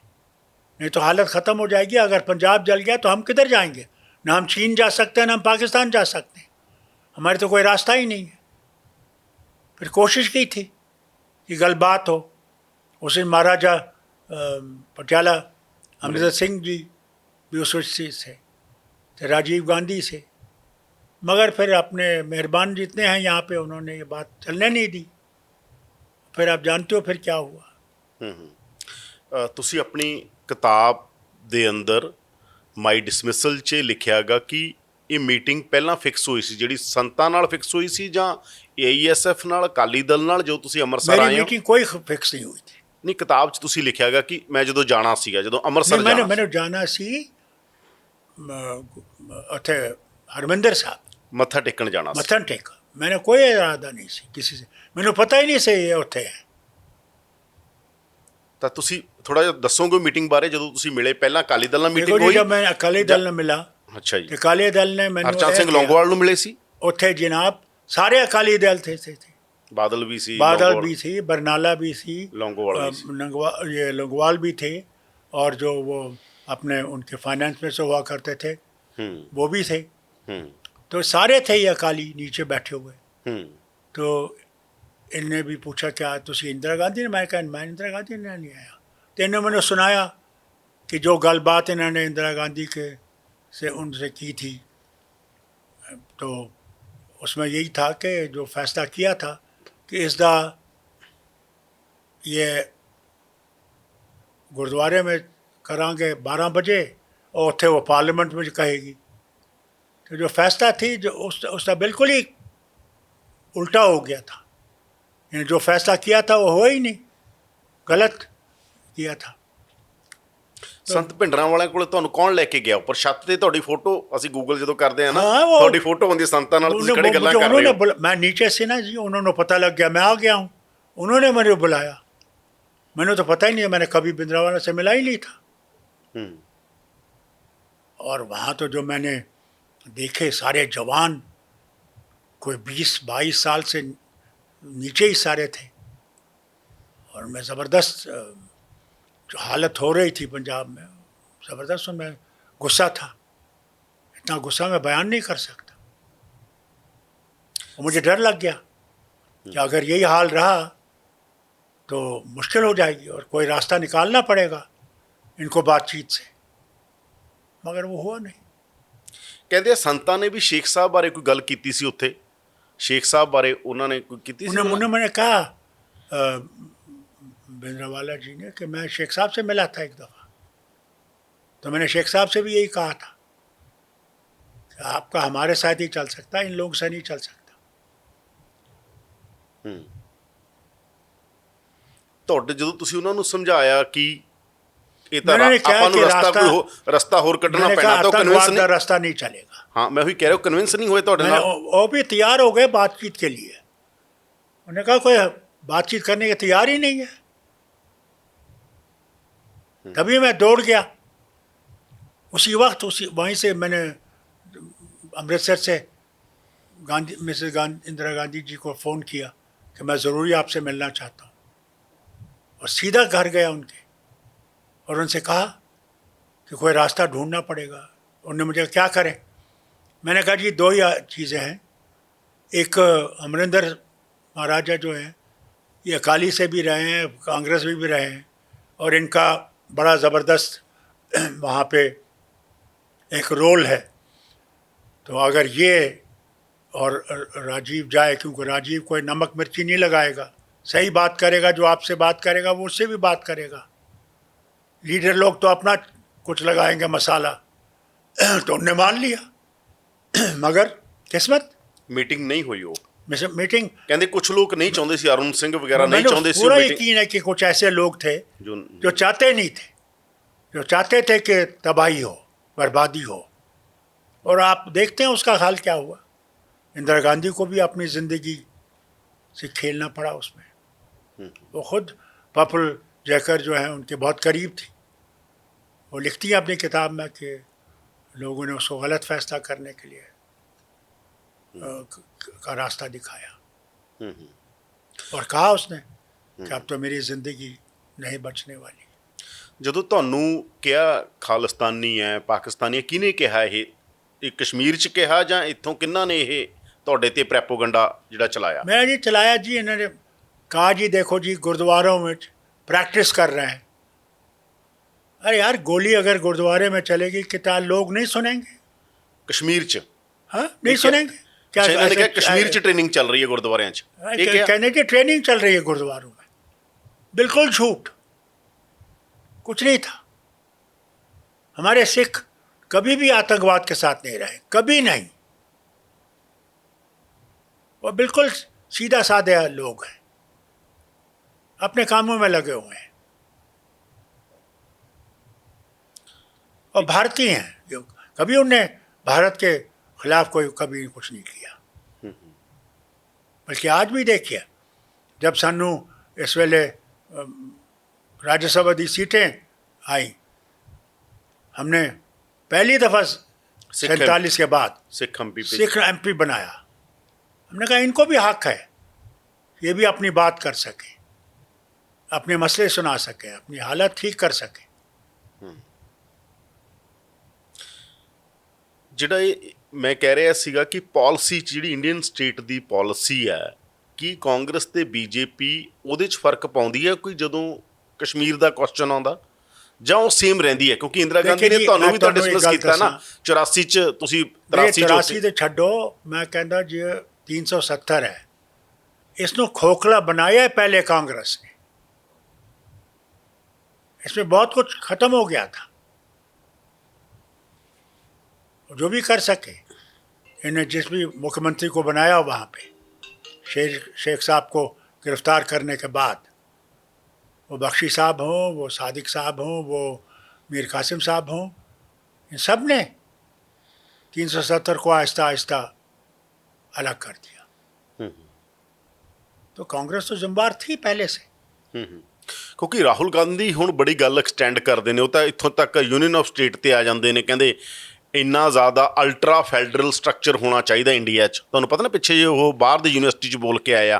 नहीं तो हालत ख़त्म हो जाएगी। अगर पंजाब जल गया तो हम किधर जाएंगे? ना हम चीन जा सकते हैं ना हम पाकिस्तान जा सकते हैं, हमारे तो कोई रास्ता ही नहीं है। फिर कोशिश की थी कि गलबात हो। उस दिन महाराजा पटियाला अमरिंदर सिंह जी भी उस वक्त थे, राजीव गांधी से, मगर फिर अपने मेहरबान जितने हैं यहाँ पे उन्होंने ये बात चलने नहीं दी। फिर आप जानते हो फिर क्या हुआ। ਤੁਸੀਂ ਆਪਣੀ ਕਿਤਾਬ ਦੇ ਅੰਦਰ ਮਾਈ ਡਿਸਮਿਸਲ 'ਚ ਲਿਖਿਆਗਾ ਕਿ ਇਹ ਮੀਟਿੰਗ ਪਹਿਲਾਂ ਫਿਕਸ ਹੋਈ ਸੀ, ਜਿਹੜੀ ਸੰਤਾਂ ਨਾਲ ਫਿਕਸ ਹੋਈ ਸੀ ਜਾਂ AESF ਨਾਲ, ਅਕਾਲੀ ਦਲ ਨਾਲ, ਜੋ ਤੁਸੀਂ ਅੰਮ੍ਰਿਤਸਰ ਆਏ ਹੋ? मीटिंग कोई फिक्स नहीं हुई थी। ਨਹੀਂ, ਕਿਤਾਬ 'ਚ ਤੁਸੀਂ ਲਿਖਿਆਗਾ ਕਿ ਮੈਂ ਜਦੋਂ ਜਾਣਾ ਸੀਗਾ, ਜਦੋਂ ਅੰਮ੍ਰਿਤਸਰ ਜਾਣਾ मैंने जाना सी उत्थे हरमिंदर साहब ਮੱਥਾ ਟੇਕਣ ਜਾਣਾ ਸੀ। मत्थन टेक। मैंने कोई इरादा नहीं सी किसी से, मैंने पता ही नहीं से ये उत्थे है। ਤਾਂ ਤੁਸੀਂ ਥੋੜਾ ਜਿਹਾ ਦੱਸੋਗੇ ਮੀਟਿੰਗ ਬਾਰੇ? ਜਦੋਂ ਤੁਸੀਂ ਮਿਲੇ ਪਹਿਲਾਂ ਅਕਾਲੀ ਦਲ ਨਾਲ देखो ਮੀਟਿੰਗ जी, ਹੋਈ? जब मैं अकाली दल ने मिला ਅੱਛਾ ਜੀ। तो अकाली दल ने मैंने ਹਰਚੰਦ ਸਿੰਘ ਲੌਂਗੋਵਾਲ ਨੂੰ ਮਿਲੇ ਸੀ? उत्थे जनाब सारे अकाली दल थे। ਬਾਦਲ ਵੀ ਸੀ, बादल ਲੌਂਗੋਵਾਲ- भी थी, बरनाला भी थी, ਲੌਂਗੋਵਾਲ ਵੀ ਸੀ। ये लंगवाल भी थे, और जो वो अपने उनके फाइनेंस में से हुआ करते थे वो भी थे। तो सारे थे ये अकाली नीचे बैठे हुए। तो इनने भी पूछा क्या तुसी इंदिरा गांधी ने? मैं कहा मैं इंदिरा गांधी ने नहीं आया। तो इन्होंने मैंने सुनाया कि जो गलबात इन्होंने इंदिरा गांधी के से उनसे की थी, तो उसमें यही था कि जो फैसला किया था कि इसदा ये गुरुद्वारे में करांगे 12 बजे और थे वो पार्लियामेंट में कहेगी। तो जो फैसला थी जो उसका बिल्कुल ही उल्टा हो गया था। यानी जो फैसला किया था वो हुआ ही नहीं, गलत किया था। ਸੰਤ ਭਿੰਡਰਾਂ ਵਾਲਿਆਂ ਕੋਲ ਤੁਹਾਨੂੰ ਕੌਣ ਲੈ ਕੇ ਗਿਆ? ਉੱਪਰ ਛੱਤ ਤੇ ਤੁਹਾਡੀ ਫੋਟੋ ਅਸੀਂ ਗੂਗਲ ਜਦੋਂ ਕਰਦੇ ਆ ਨਾ, हाँ, वो- ਤੁਹਾਡੀ ਫੋਟੋ ਹੁੰਦੀ ਸੰਤਾਂ ਨਾਲ, ਤੁਸੀਂ ਖੜੇ ਗੱਲਾਂ ਕਰ ਰਹੇ उन्होंने ਹੋ। मैं नीचे से ना जी, उन्होंने पता लग गया मैं आ गया हूँ, उन्होंने मुझे बुलाया। मैंने तो पता ही नहीं है, मैंने कभी भिंडरावाला से मिला ही नहीं था। और वहाँ तो जो मैंने देखे सारे जवान, कोई 20-22 साल से नीचे ही सारे थे, और मैं ज़बरदस्त जो हालत हो रही थी पंजाब में, ज़बरदस्त मैं गुस्सा था। इतना गुस्सा मैं बयान नहीं कर सकता। और मुझे डर लग गया कि अगर यही हाल रहा तो मुश्किल हो जाएगी और कोई रास्ता निकालना पड़ेगा इनको बातचीत से, मगर वो हुआ नहीं। ਕਹਿੰਦੇ ਆ ਸੰਤਾਂ ਨੇ ਵੀ ਸ਼ੇਖ ਸਾਹਿਬ ਬਾਰੇ ਕੋਈ ਗੱਲ ਕੀਤੀ ਸੀ ਉੱਥੇ? ਸ਼ੇਖ ਸਾਹਿਬ ਬਾਰੇ ਉਹਨਾਂ ਨੇ ਕੋਈ ਕੀਤੀ ਸੀ? उन्होंने मैंने कहा भिंडरावाला जी ने कि मैं शेख साहब से मिला था एक दफ़ा, तो मैंने शेख साहब से भी यही कहा था कि आपका हमारे साथ ही चल सकता है, इन लोगों से नहीं चल सकता। ਤੁਹਾਡੇ ਜਦੋਂ ਤੁਸੀਂ ਉਹਨਾਂ ਨੂੰ ਸਮਝਾਇਆ ਕਿ ਇਹ ਤਾਂ मैंने क्या ਆਪਾਂ ਨੂੰ कि ਰਸਤਾ ਹੋਰ ਕੱਢਣਾ मैंने ਪੈਣਾ, कहा ਤਾਂ ਕਨਵਿੰਸ आतंकवाद का ਨਹੀਂ? रास्ता नहीं चलेगा। ਹਾਂ, ਮੈਂ ਉਹੀ ਕਹਿ ਰਿਹਾ, ਕਨਵਿੰਸ ਨਹੀਂ ਹੋਏ ਤੁਹਾਡੇ मैंने ਨਾਲ? वो भी तैयार हो गए बातचीत के लिए। उन्होंने कहा कोई बातचीत करने की तैयार ही नहीं है। तभी मैं दौड़ गया उसी वक्त, वहीं से मैंने अमृतसर से मिसेस इंदिरा गांधी जी को फ़ोन किया कि मैं ज़रूरी आपसे मिलना चाहता हूँ, और सीधा घर गया उनके और उनसे कहा कि कोई रास्ता ढूंढना पड़ेगा। उन्होंने मुझे क्या करें? मैंने कहा जी दो ही चीज़ें हैं, एक अमरिंदर महाराजा जो हैं ये अकाली से भी रहे हैं, कांग्रेस में भी रहे हैं, और इनका बड़ा ज़बरदस्त वहाँ पे एक रोल है। तो अगर ये और राजीव जाए, क्योंकि राजीव कोई नमक मिर्ची नहीं लगाएगा, सही बात करेगा, जो आपसे बात करेगा वो उससे भी बात करेगा। लीडर लोग तो अपना कुछ लगाएंगे मसाला, तो उनने मान लिया। मगर किस्मत ਮੀਟਿੰग ਨਹੀਂ ਹੋਈ ਉਹ? मीटिंग ਕਹਿੰਦੇ ਕੁਝ ਲੋਕ ਨਹੀਂ ਚਾਹੁੰਦੇ ਸੀ, ਅਰੁਣ ਸਿੰਘ ਵਗੈਰਾ ਨਹੀਂ मैंने ਚਾਹੁੰਦੇ ਸੀ पूरा ਮੀटिंग यकीन है कि कुछ ऐसे लोग थे जो जो चाहते नहीं थे, जो चाहते थे कि तबाही हो, बर्बादी हो। और आप देखते हैं उसका हाल क्या हुआ। इंदिरा गांधी को भी अपनी ज़िंदगी से खेलना पड़ा उसमें। वो खुद पपुल जयकर जो है उनके बहुत करीब थी। वो लिखती है अपनी किताब में कि लोगों ने उसको गलत फैसला करने के लिए का रास्ता दिखाया और कहा उसने कि अब तो मेरी ज़िंदगी नहीं बचने वाली। ਜਦੋਂ ਤੁਹਾਨੂੰ ਕਿਹਾ ਖਾਲਿਸਤਾਨੀ ਹੈ, ਪਾਕਿਸਤਾਨੀ ਹੈ, ਕਿਹਨੇ ਕਿਹਾ ਇਹ ਕਸ਼ਮੀਰ 'ਚ ਕਿਹਾ ਜਾਂ ਇੱਥੋਂ ਕਿੰਨਾ ਨੇ ਇਹ ਤੁਹਾਡੇ ਤੇ ਪ੍ਰੈਪੋਗੰਡਾ ਜਿਹੜਾ ਚਲਾਇਆ? मैं जी चलाया जी, इन्होंने कहा जी देखो जी गुरुद्वारों में प्रैक्टिस कर रहे हैं। अरे यार गोली अगर गुरुद्वारे में चलेगी कितना लोग नहीं सुनेंगे? ਕਸ਼ਮੀਰ 'ਚ हाँ नहीं सुनेंगे क्या? ਅੱਛਾ, ਇਹਨਾਂ ਨੇ ਕਿਹਾ ऐसे- ਕਸ਼ਮੀਰ 'ਚ ਟ੍ਰੇਨਿੰਗ ਚੱਲ ਰਹੀ ਹੈ ਗੁਰਦੁਆਰਿਆਂ 'ਚ, ਇਹ ਕਿਹਾ? कहने की ट्रेनिंग चल रही है गुरुद्वारों में। बिल्कुल झूठ, कुछ नहीं था। हमारे सिख कभी भी आतंकवाद के साथ नहीं रहे, कभी नहीं। वो बिल्कुल सीधा साधे लोग हैं, अपने कामों में लगे हुए हैं और भारतीय हैं। जो कभी उनने भारत के खिलाफ कोई कभी कुछ नहीं किया। बल्कि आज भी देखिए, जब सानू इस वेले राज्यसभा दी सीटें आई, हमने पहली दफ़ा 47 के बाद ਸਿੱਖ ਐਮਪੀ सिख एमपी बनाया। हमने कहा इनको भी हक है, ये भी अपनी बात कर सकें, अपने मसले सुना सकें, अपनी हालत ठीक कर सकें। ਜਿਹੜਾ ਇਹ ਮੈਂ ਕਹਿ ਰਿਹਾ ਸੀਗਾ ਕਿ ਪਾਲਿਸੀ 'ਚ ਜਿਹੜੀ ਇੰਡੀਅਨ ਸਟੇਟ ਦੀ ਪਾਲਿਸੀ ਹੈ, ਕੀ ਕਾਂਗਰਸ ਤੇ ਬੀਜੇਪੀ ਉਹਦੇ 'ਚ ਫਰਕ ਪਾਉਂਦੀ ਹੈ ਕੋਈ ਜਦੋਂ ਕਸ਼ਮੀਰ ਦਾ ਕੁਐਸਚਨ ਆਉਂਦਾ, ਜਾਂ ਉਹ ਸੇਮ ਰਹਿੰਦੀ ਹੈ? ਕਿਉਂਕਿ ਇੰਦਰਾ ਗਾਂਧੀ ਨੇ ਜੀ, ਤੁਹਾਨੂੰ ਮੈਂ ਵੀ ਤਾਂ ਤੁਹਾਨੂੰ ਡਿਸਮਿਸ ਇੱਕ ਗੱਲ ਕੀਤਾ ਨਾ 84 'ਚ, ਤੁਸੀਂ 83 'ਚ 83 ਤੇ ਛੱਡੋ, मैं कहता जी 370 है, इसनो खोखला बनाया है पहले कांग्रेस ने। इसमें बहुत कुछ खत्म हो गया था। जो भी कर सके, इन्हें जिस भी मुख्यमंत्री को बनाया वहाँ पे, शेख साहब को गिरफ्तार करने के बाद, वो बख्शी साहब हों, वो सादिक साहब हों, वो मीर कासिम साहब हों, इन सब ने 370 को आहिस्ता आहिस्ता अलग कर दिया। तो कांग्रेस तो जिम्मेवार थी पहले से। ਕਿਉਂਕਿ ਰਾਹੁਲ ਗਾਂਧੀ ਹੁਣ ਬੜੀ ਗੱਲ ਐਕਸਟੈਂਡ ਕਰਦੇ ਨੇ, ਉਹ ਤਾਂ ਇੱਥੋਂ ਤੱਕ ਯੂਨੀਅਨ ਆਫ ਸਟੇਟ ਤੇ ਆ ਜਾਂਦੇ ਨੇ, ਕਹਿੰਦੇ ਇੰਨਾ ਜ਼ਿਆਦਾ ਅਲਟਰਾ ਫੈਡਰਲ ਸਟਰਕਚਰ ਹੋਣਾ ਚਾਹੀਦਾ ਇੰਡੀਆ 'ਚ। ਤੁਹਾਨੂੰ ਪਤਾ ਨਾ ਪਿੱਛੇ ਜੇ ਉਹ ਬਾਹਰ ਦੀ ਯੂਨੀਵਰਸਿਟੀ 'ਚ ਬੋਲ ਕੇ ਆਇਆ,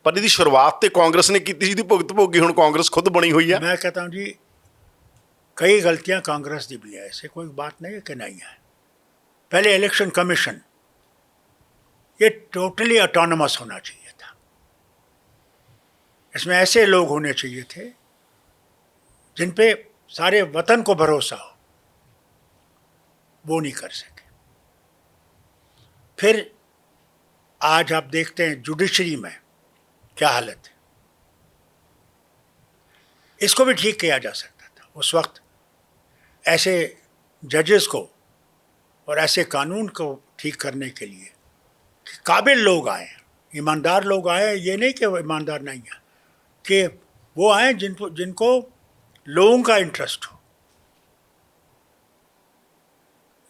ਪਰ ਇਹਦੀ ਸ਼ੁਰੂਆਤ ਤੇ ਕਾਂਗਰਸ ਨੇ ਕੀਤੀ ਸੀ, ਇਹਦੀ ਭੁਗਤ ਭੋਗੀ ਹੁਣ ਕਾਂਗਰਸ ਖੁਦ ਬਣੀ ਹੋਈ ਆ। मैं कहता हूँ जी कई गलतियाँ कांग्रेस की भी है, ऐसे कोई बात नहीं है कि नहीं है। पहले इलेक्शन कमीशन ये टोटली ऑटोनमस होना चाहिए था। इसमें ऐसे लोग होने चाहिए थे जिन पे सारे वतन को भरोसा हो, वो नहीं कर सके। फिर आज आप देखते हैं जुडिशरी में क्या हालत है। इसको भी ठीक किया जा सकता था उस वक्त। ऐसे जजेस को और ऐसे कानून को ठीक करने के लिए कि काबिल लोग आए, ईमानदार लोग आए, ये नहीं कि वो ईमानदार नहीं है, कि वो आए जिनको लोगों का इंटरेस्ट हो।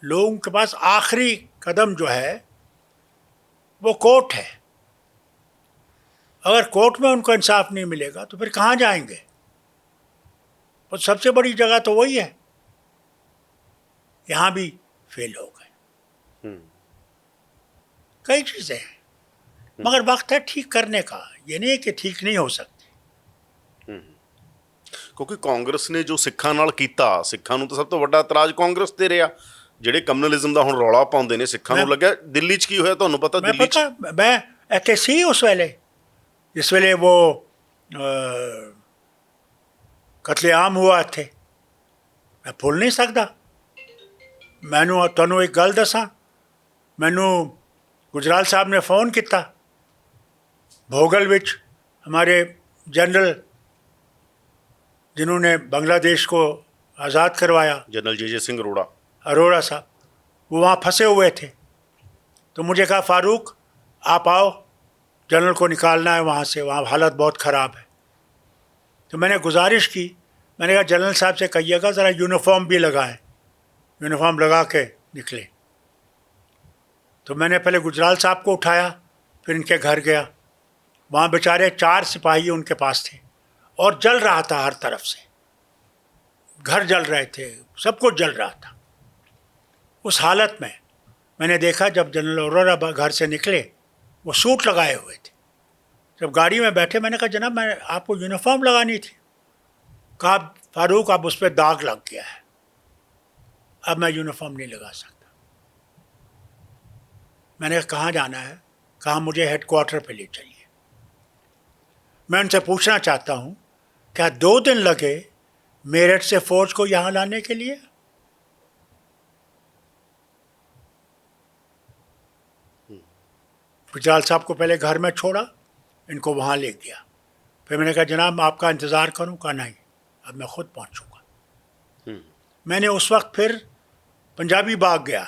लोगों के पास आखिरी कदम जो है वो कोर्ट है। अगर कोर्ट में उनको इंसाफ नहीं मिलेगा तो फिर कहाँ जाएंगे? वो सबसे बड़ी जगह तो वही है। यहाँ भी फेल हो गए। कई चीज़ें हैं, मगर वक्त है ठीक करने का। ये नहीं है कि ठीक नहीं हो सकती। ਕਿਉਂਕਿ ਕਾਂਗਰਸ ਨੇ ਜੋ ਸਿੱਖਾਂ ਨਾਲ ਕੀਤਾ, ਸਿੱਖਾਂ ਨੂੰ ਤਾਂ ਸਭ ਤੋਂ ਵੱਡਾ ਇਤਰਾਜ਼ ਕਾਂਗਰਸ ਤੇ ਰਿਹਾ। ਜਿਹੜੇ ਕਮਿਊਨਲਿਜ਼ਮ ਦਾ ਹੁਣ ਰੌਲਾ ਪਾਉਂਦੇ ਨੇ, ਸਿੱਖਾਂ ਨੂੰ ਲੱਗਿਆ ਦਿੱਲੀ 'ਚ ਕੀ ਹੋਇਆ ਤੁਹਾਨੂੰ ਪਤਾ? ਦਿੱਲੀ 'ਚ मैं ਇੱਥੇ ਸੀ ਉਸ ਵੇਲੇ, जिस वेले वो कतलेआम हुआ थे। मैं भुल नहीं सकता। मैनू तुहानू एक गल दसा, मैनू गुजराल साहब ने फ़ोन किया भोगल विच, हमारे जनरल जिन्होंने बांग्लादेश को आज़ाद करवाया, जनरल जे सिंह अरोड़ा साहब, वो वहाँ फंसे हुए थे। तो मुझे कहा फारूक आप आओ, जनरल को निकालना है वहाँ से, वहाँ हालत बहुत ख़राब है। तो मैंने गुजारिश की, मैंने कहा जनरल साहब से कहिएगा ज़रा यूनिफॉर्म भी लगाएं, यूनिफॉर्म लगा के निकले। तो मैंने पहले गुजराल साहब को उठाया, फिर इनके घर गया। वहाँ बेचारे 4 सिपाही उनके पास थे और जल रहा था हर तरफ से, घर जल रहे थे, सब कुछ जल रहा था। उस हालत में मैंने देखा जब जनरल अरोरा घर से निकले, वो सूट लगाए हुए थे। जब गाड़ी में बैठे मैंने कहा जनाब मैं आपको यूनिफॉर्म लगानी थी। कहा फारूक अब उस पर दाग लग गया है, अब मैं यूनिफॉर्म नहीं लगा सकता। मैंने कहा कहाँ जाना है? कहा मुझे हेडक्वार्टर पे ले चलिए। मैं उनसे पूछना चाहता हूँ क्या 2 दिन लगे मेरठ से फौज को यहाँ लाने के लिए? गुजराल साहब को पहले घर में छोड़ा, इनको वहाँ ले गया। फिर मैंने कहा जनाब मैं आपका इंतज़ार करूँ? कहा नहीं, अब मैं ख़ुद पहुँचूँगा। मैंने उस वक्त फिर पंजाबी बाग गया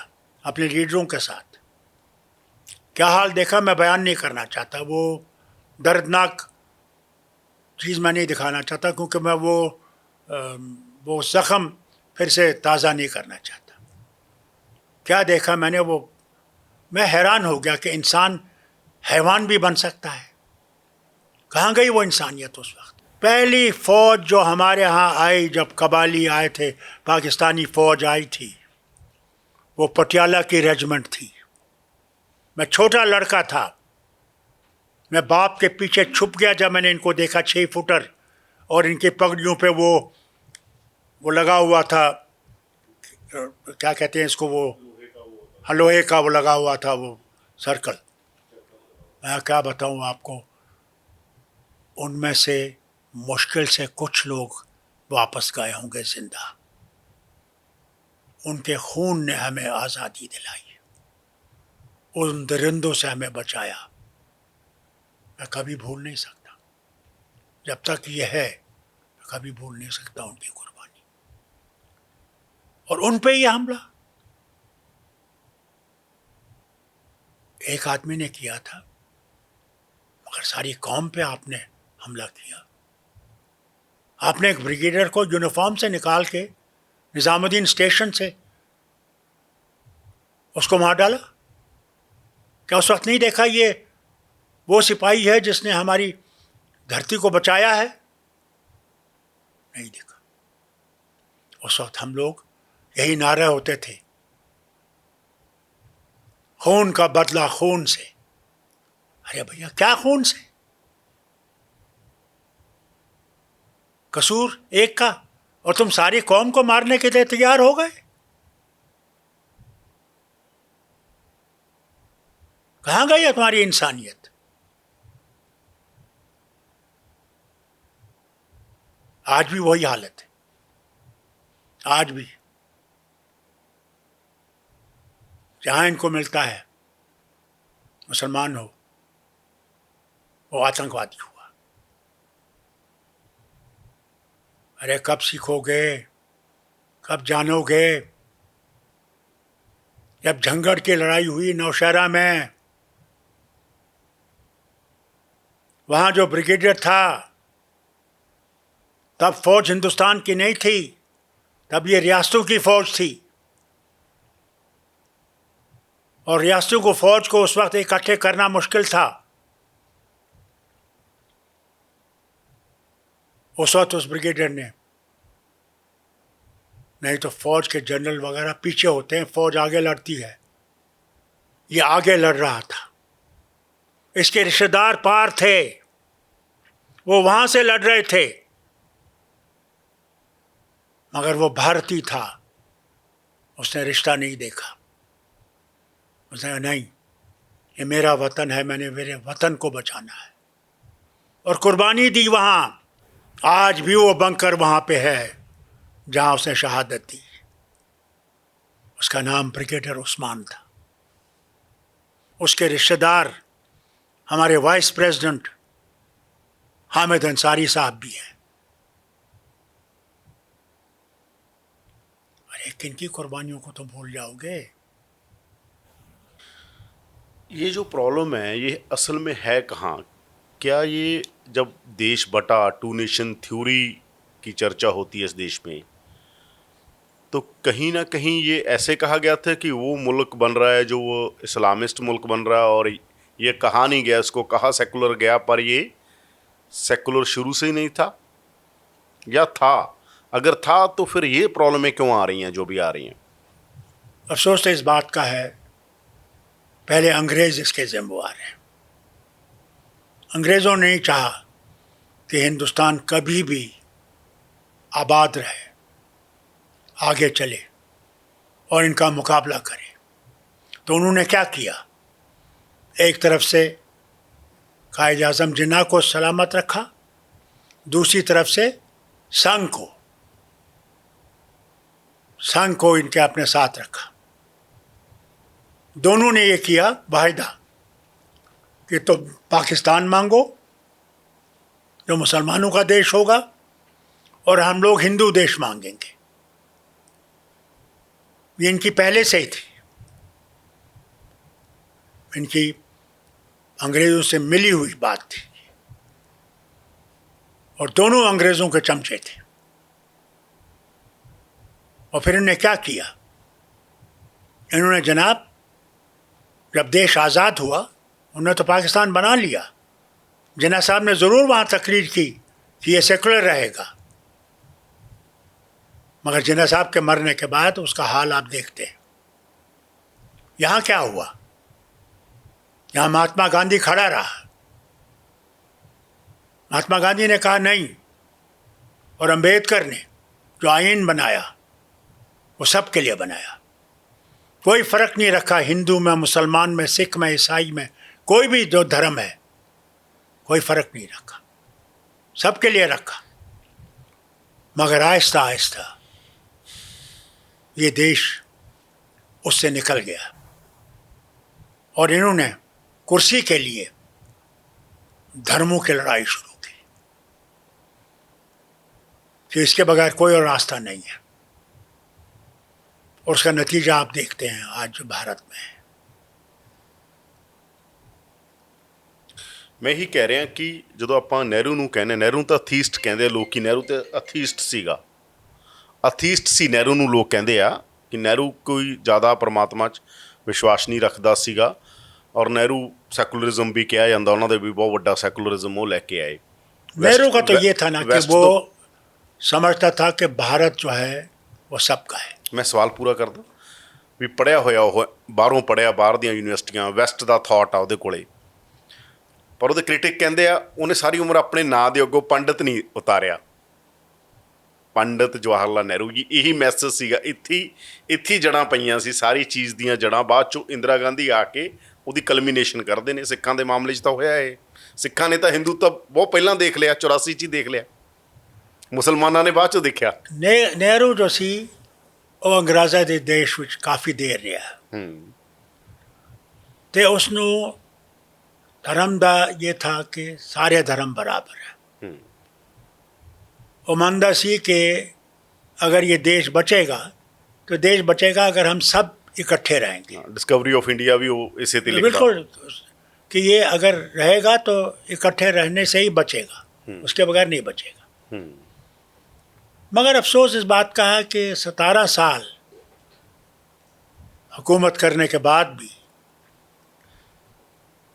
अपने लीडरों के साथ। क्या हाल देखा मैं बयान नहीं करना चाहता, वो दर्दनाक चीज़ मैं नहीं दिखाना चाहता, क्योंकि मैं वो ज़ख़म फिर से ताज़ा नहीं करना चाहता। क्या देखा मैंने, वो मैं हैरान हो गया कि इंसान हैवान भी बन सकता है। कहाँ गई वो इंसानियत उस वक्त? पहली फ़ौज जो हमारे यहाँ आई, जब कबाली आए थे, पाकिस्तानी फ़ौज आई थी, वो पटियाला की रेजिमेंट थी। मैं छोटा लड़का था, मैं बाप के पीछे छुप गया जब मैंने इनको देखा, 6 फुटर, और इनकी पगड़ियों पे वो लगा हुआ था, क्या कहते हैं इसको, वो लोहे का वो लगा हुआ था, वो सर्कल। मैं क्या बताऊँ आपको, उनमें से मुश्किल से कुछ लोग वापस गए होंगे जिंदा। उनके खून ने हमें आज़ादी दिलाई, उन दरिंदों से हमें बचाया। मैं कभी भूल नहीं सकता, जब तक ये है मैं कभी भूल नहीं सकता उनकी कुर्बानी। और उन पे ये हमला एक आदमी ने किया था, मगर सारी कौम पे आपने हमला किया। आपने एक ब्रिगेडियर को यूनिफॉर्म से निकाल के निज़ामुद्दीन स्टेशन से उसको मार डाला। क्या उस वक्त नहीं देखा ये वो सिपाही है जिसने हमारी धरती को बचाया है? नहीं देखा। उस वक्त हम लोग यही नारे होते थे, खून का बदला खून से। अरे भैया क्या खून से? कसूर एक का, और तुम सारी कौम को मारने के लिए तैयार हो गए। कहाँ गई है तुम्हारी इंसानियत? आज भी वही हालत है, आज भी जहाँ इनको मिलता है मुसलमान हो, वो आतंकवादी हुआ। अरे कब सीखोगे, कब जानोगे? जब झंगड़ की लड़ाई हुई नौशहरा में, वहाँ जो ब्रिगेडियर था, तब फौज हिंदुस्तान की नहीं थी, तब ये रियासतों की फौज थी। और रियासतों को फौज को उस वक्त इकट्ठे करना मुश्किल था। उस वक्त उस ब्रिगेडियर ने, नहीं तो फौज के जनरल वगैरह पीछे होते हैं, फौज आगे लड़ती है, ये आगे लड़ रहा था। इसके रिश्तेदार पार थे, वो वहां से लड़ रहे थे, मगर वो भारतीय था, उसने रिश्ता नहीं देखा। उसने कहा नहीं, ये मेरा वतन है, मैंने मेरे वतन को बचाना है, और कुर्बानी दी वहाँ। आज भी वो बंकर वहाँ पे है जहाँ उसने शहादत दी। उसका नाम ब्रिगेडियर उस्मान था। उसके रिश्तेदार हमारे वाइस प्रेसिडेंट हामिद अंसारी साहब भी हैं। अरे किन की कुर्बानियों को तो भूल जाओगे? ये जो प्रॉब्लम है ये असल में है कहाँ? क्या ये जब देश बटा, टू नेशन थ्योरी की चर्चा होती है इस देश में, तो कहीं ना कहीं ये ऐसे कहा गया था कि वो मुल्क बन रहा है जो वो इस्लामिस्ट मुल्क बन रहा है, और ये कहा नहीं गया, इसको कहा सेकुलर गया, पर ये सेकुलर शुरू से ही नहीं था, या था? अगर था तो फिर ये प्रॉब्लमें क्यों आ रही हैं जो भी आ रही हैं? अफसोस तो इस बात का है, पहले अंग्रेज इसके जिम्मेवार हैं। अंग्रेज़ों ने नहीं चाहा कि हिंदुस्तान कभी भी आबाद रहे, आगे चले और इनका मुकाबला करे। तो उन्होंने क्या किया, एक तरफ से कायद आज़म जिन्ना को सलामत रखा, दूसरी तरफ से संघ को इनके अपने साथ रखा। दोनों ने ये किया वाहिदा कि तो पाकिस्तान मांगो जो मुसलमानों का देश होगा, और हम लोग हिंदू देश मांगेंगे। ये इनकी पहले से ही थी, इनकी अंग्रेज़ों से मिली हुई बात थी, और दोनों अंग्रेज़ों के चमचे थे। और फिर इन्होंने क्या किया, इन्होंने जनाब जब देश आज़ाद हुआ, उन्होंने तो पाकिस्तान बना लिया। जिन्ना साहब ने ज़रूर वहाँ तकरीर की कि ये सेकुलर रहेगा, मगर जिन्ना साहब के मरने के बाद उसका हाल आप देखते हैं। यहाँ क्या हुआ, यहाँ महात्मा गांधी खड़ा रहा। महात्मा गांधी ने कहा नहीं, और अंबेडकर ने जो आईन बनाया वो सब के लिए बनाया, कोई फ़र्क नहीं रखा हिंदू में, मुसलमान में, सिख में, ईसाई में, कोई भी जो धर्म है, कोई फ़र्क नहीं रखा, सबके लिए रखा। मगर आहिस्ता आहिस्ता ये देश उससे निकल गया, और इन्होंने कुर्सी के लिए धर्मों की लड़ाई शुरू की कि इसके बगैर कोई और रास्ता नहीं है। और उसका नतीजा आप देखते हैं आज जो भारत में है। ਮੈਂ ਹੀ ਕਹਿ ਰਿਹਾ ਕਿ ਜਦੋਂ ਆਪਾਂ ਨਹਿਰੂ ਨੂੰ ਕਹਿੰਦੇ, ਨਹਿਰੂ ਤਾਂ ਅਥੀਸਟ ਕਹਿੰਦੇ ਲੋਕ, ਕਿ ਨਹਿਰੂ ਤੇ ਅਥੀਸਟ ਸੀਗਾ, ਅਥੀਸਟ ਸੀ ਨਹਿਰੂ ਨੂੰ ਲੋਕ ਕਹਿੰਦੇ ਆ ਕਿ ਨਹਿਰੂ ਕੋਈ ਜ਼ਿਆਦਾ ਪਰਮਾਤਮਾ 'ਚ ਵਿਸ਼ਵਾਸ ਨਹੀਂ ਰੱਖਦਾ ਸੀਗਾ, ਔਰ ਨਹਿਰੂ ਸੈਕੂਲਰਿਜ਼ਮ ਵੀ ਕਿਹਾ ਜਾਂਦਾ, ਉਹਨਾਂ ਦੇ ਵੀ ਬਹੁਤ ਵੱਡਾ ਸੈਕੂਲਰਿਜ਼ਮ ਉਹ ਲੈ ਕੇ ਆਏ। नेहरू का तो ये था ना कि वो समझता था कि भारत जो है वो सबका है। ਮੈਂ ਸਵਾਲ ਪੂਰਾ ਕਰਦਾ ਵੀ ਪੜ੍ਹਿਆ ਹੋਇਆ ਉਹ, ਬਾਹਰੋਂ ਪੜ੍ਹਿਆ, ਬਾਹਰ ਦੀਆਂ ਯੂਨੀਵਰਸਿਟੀਆਂ, ਵੈਸਟ ਦਾ ਥਾਟ ਆ ਉਹਦੇ ਕੋਲੇ, ਪਰ ਉਹਦੇ ਕ੍ਰਿਟਿਕ ਕਹਿੰਦੇ ਆ ਉਹਨੇ ਸਾਰੀ ਉਮਰ ਆਪਣੇ ਨਾਂ ਦੇ ਅੱਗੋਂ ਪੰਡਤ ਨਹੀਂ ਉਤਾਰਿਆ। ਪੰਡਤ ਜਵਾਹਰ ਲਾਲ ਨਹਿਰੂ ਜੀ, ਇਹੀ ਮੈਸੇਜ ਸੀਗਾ। ਇੱਥੇ ਜੜ੍ਹਾਂ ਪਈਆਂ ਸੀ, ਸਾਰੀ ਚੀਜ਼ ਦੀਆਂ ਜੜ੍ਹਾਂ। ਬਾਅਦ 'ਚੋਂ ਇੰਦਰਾ ਗਾਂਧੀ ਆ ਕੇ ਉਹਦੀ ਕਲਮੀਨੇਸ਼ਨ ਕਰਦੇ ਨੇ। ਸਿੱਖਾਂ ਦੇ ਮਾਮਲੇ 'ਚ ਤਾਂ ਹੋਇਆ ਇਹ, ਸਿੱਖਾਂ ਨੇ ਤਾਂ ਹਿੰਦੂ ਤਾਂ ਬਹੁਤ ਪਹਿਲਾਂ ਦੇਖ ਲਿਆ, 84 'ਚ ਹੀ ਦੇਖ ਲਿਆ, ਮੁਸਲਮਾਨਾਂ ਨੇ ਬਾਅਦ 'ਚੋਂ ਦੇਖਿਆ। नेहरू जो सी वो अंग्रेज़ां दे देश ਵਿੱਚ काफ़ी देर ਰਿਹਾ, ਤੇ ਉਸਨੂੰ धर्म ਦਾ ये था कि सारे धर्म बराबर है। वो मानता सी कि अगर ये देश बचेगा तो देश बचेगा अगर हम सब इकट्ठे रहेंगे। डिस्कवरी ऑफ इंडिया भी वो इसे थी लिखता। बिल्कुल, कि ये अगर रहेगा तो इकट्ठे रहने से ही बचेगा, उसके बगैर नहीं बचेगा। मगर अफसोस इस बात का है कि 17 साल हुकूमत करने के बाद भी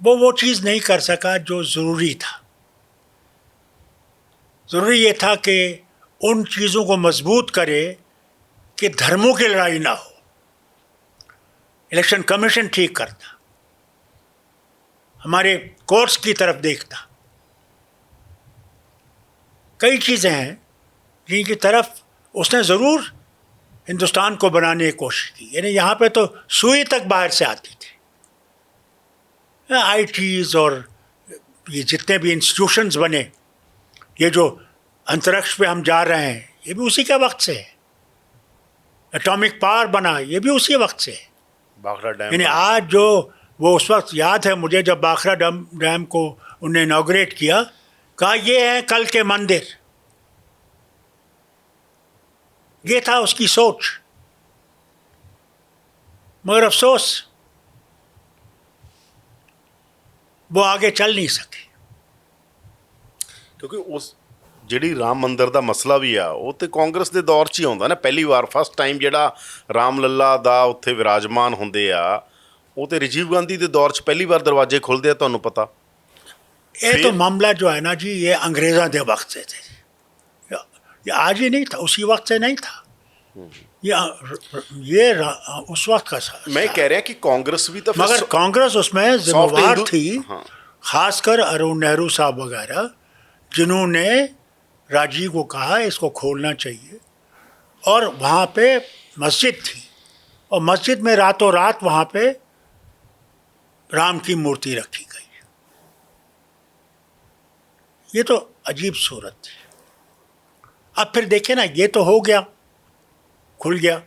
वो चीज़ नहीं कर सका जो ज़रूरी था। ज़रूरी ये था कि उन चीज़ों को मजबूत करे कि धर्मों की लड़ाई ना हो। इलेक्शन कमीशन ठीक करता, हमारे कोर्ट्स की तरफ देखता, कई चीज़ें हैं जिनकी तरफ उसने ज़रूर हिंदुस्तान को बनाने की कोशिश की। यानी यहाँ पे तो सुई तक बाहर से आती थी। आईटीज़ और ये जितने भी इंस्टीट्यूशंस बने, ये जो अंतरिक्ष पे हम जा रहे हैं, ये भी उसी के वक्त से है। एटॉमिक पावर बना, ये भी उसी वक्त से है। बाखरा डैम, यानी आज जो वो उस वक्त याद है मुझे, जब बाखरा डैम को उन्हें इनॉग्रेट किया, कहा ये है कल के मंदिर। ये था उसकी सोच। मगर अफसोस वो आगे चल नहीं सके। ਕਿਉਂਕਿ ਉਸ ਜਿਹੜੀ ਰਾਮ ਮੰਦਿਰ ਦਾ ਮਸਲਾ ਵੀ ਆ ਉਹ ਤੇ ਕਾਂਗਰਸ ਦੇ ਦੌਰ 'ਚ ਹੀ ਆਉਂਦਾ ਨਾ, ਪਹਿਲੀ ਵਾਰ ਫਸਟ ਟਾਈਮ ਜਿਹੜਾ ਰਾਮ ਲੱਲਾ ਦਾ ਉੱਥੇ ਵਿਰਾਜਮਾਨ ਹੁੰਦੇ ਆ ਉਹ ਤੇ ਰਾਜੀਵ ਗਾਂਧੀ ਦੇ ਦੌਰ 'ਚ ਪਹਿਲੀ ਵਾਰ ਦਰਵਾਜ਼ੇ ਖੁੱਲਦੇ ਆ, ਤੁਹਾਨੂੰ ਪਤਾ। ये तो मामला जो है ना जी, ये अंग्रेज़ों के वक्त से थे, ये आज ही नहीं था, उसी वक्त से नहीं था, ये उस वक्त का मैं कह रहा कि कांग्रेस भी तो मगर कांग्रेस उसमें सॉफ्ट जिम्मेवार हिंदू- थी, हाँ। खासकर अरुण नेहरू साहब वगैरह, जिन्होंने राजीव को कहा इसको खोलना चाहिए। और वहाँ पे मस्जिद थी और मस्जिद में रातों रात वहाँ पे राम की मूर्ति रखी गई। ये तो अजीब सूरत थी। अब फिर देखिए ना, ये तो हो गया, खुल गया,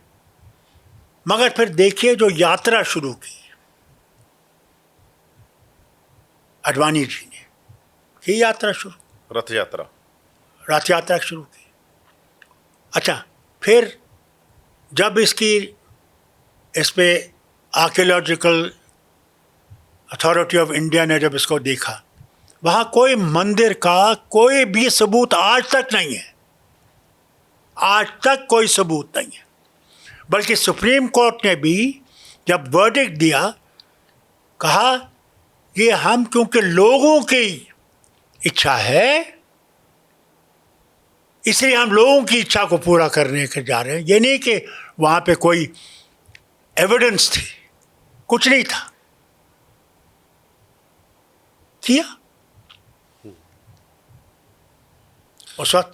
मगर फिर देखिए जो यात्रा शुरू की अडवाणी जी ने, ये यात्रा शुरू, रथ यात्रा रथ यात्रा शुरू की। अच्छा, फिर जब इस पे आर्कियोलॉजिकल अथॉरिटी ऑफ इंडिया ने जब इसको देखा, वहाँ कोई मंदिर का कोई भी सबूत आज तक नहीं है, आज तक कोई सबूत नहीं है। बल्कि सुप्रीम कोर्ट ने भी जब वर्डिक्ट दिया, कहा ये हम क्योंकि लोगों की इच्छा है इसलिए हम लोगों की इच्छा को पूरा करने के जा रहे हैं। ये नहीं कि वहाँ पे कोई एविडेंस थी, कुछ नहीं था, किया उस वक्त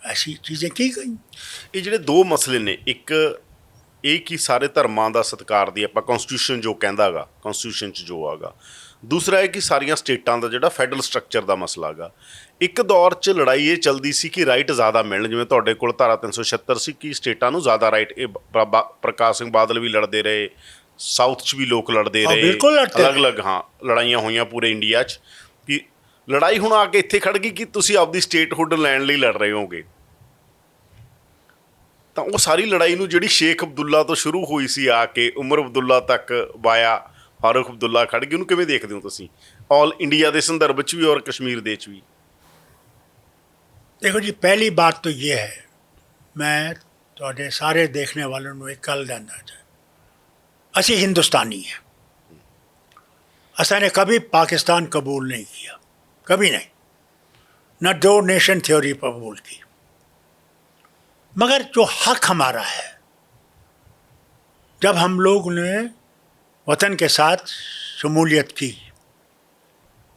ऐसी चीज़ें की गई। ਇਹ ਜਿਹੜੇ ਦੋ ਮਸਲੇ ਨੇ, ਇੱਕ ਇਹ ਕਿ ਸਾਰੇ ਧਰਮਾਂ ਦਾ ਸਤਿਕਾਰ ਦੀ ਆਪਾਂ ਕਨਸਟੀਟਿਊਸ਼ਨ ਜੋ ਕਹਿੰਦਾ ਗਾ, ਕਨਸਟੀਟਿਊਸ਼ਨ 'ਚ ਜੋ ਆਗਾ। ਦੂਸਰਾ ਇਹ ਕਿ ਸਾਰੀਆਂ ਸਟੇਟਾਂ ਦਾ ਜਿਹੜਾ ਫੈਡਰਲ ਸਟਰਕਚਰ ਦਾ ਮਸਲਾ ਗਾ। ਇੱਕ ਦੌਰ 'ਚ ਲੜਾਈ ਇਹ ਚੱਲਦੀ ਸੀ ਕਿ ਰਾਈਟ ਜ਼ਿਆਦਾ ਮਿਲਣ, ਜਿਵੇਂ ਤੁਹਾਡੇ ਕੋਲ ਧਾਰਾ 376 ਸੀ ਕਿ ਸਟੇਟਾਂ ਨੂੰ ਜ਼ਿਆਦਾ ਰਾਈਟ, ਇਹ ਪ੍ਰਕਾਸ਼ ਸਿੰਘ ਬਾਦਲ ਵੀ ਲੜਦੇ ਰਹੇ, ਸਾਊਥ 'ਚ ਵੀ ਲੋਕ ਲੜਦੇ ਰਹੇ, ਬਿਲਕੁਲ ਲੜਦੇ ਰਹੇ। ਅਲੱਗ-ਅਲੱਗ ਹਾਂ ਲੜਾਈਆਂ ਹੋਈਆਂ ਪੂਰੇ ਇੰਡੀਆ 'ਚ। ਕਿ ਲੜਾਈ ਹੁਣ ਆ ਕੇ ਇੱਥੇ ਖੜ ਗਈ ਕਿ ਤੁਸੀਂ ਆਪਦੀ ਸਟੇਟਹੁੱਡ ਲੈਣ ਲਈ ਲੜ ਰਹੇ ਹੋਗੇ। ਤਾਂ ਉਹ ਸਾਰੀ ਲੜਾਈ ਨੂੰ ਜਿਹੜੀ ਸ਼ੇਖ ਅਬਦੁੱਲਾ ਤੋਂ ਸ਼ੁਰੂ ਹੋਈ ਸੀ ਆ ਕੇ ਉਮਰ ਅਬਦੁੱਲਾ ਤੱਕ ਵਾਇਆ ਫਾਰੂਕ ਅਬਦੁੱਲਾ ਖੜ ਗਈ, ਉਹਨੂੰ ਕਿਵੇਂ ਦੇਖਦੇ ਹੋ ਤੁਸੀਂ ਆਲ ਇੰਡੀਆ ਦੇ ਸੰਦਰਭ 'ਚ ਵੀ ਔਰ ਕਸ਼ਮੀਰ ਦੇ 'ਚ ਵੀ? देखो जी, पहली बात तो ये है, मैं थोड़े सारे देखने वालों को एक गल कहना चाहिए, असी हिंदुस्तानी हैं, असा ने कभी पाकिस्तान कबूल नहीं किया, कभी नहीं, न दो नेशन थ्योरी कबूल की। मगर जो हक हमारा है, जब हम लोग ने वतन के साथ शमूलियत की,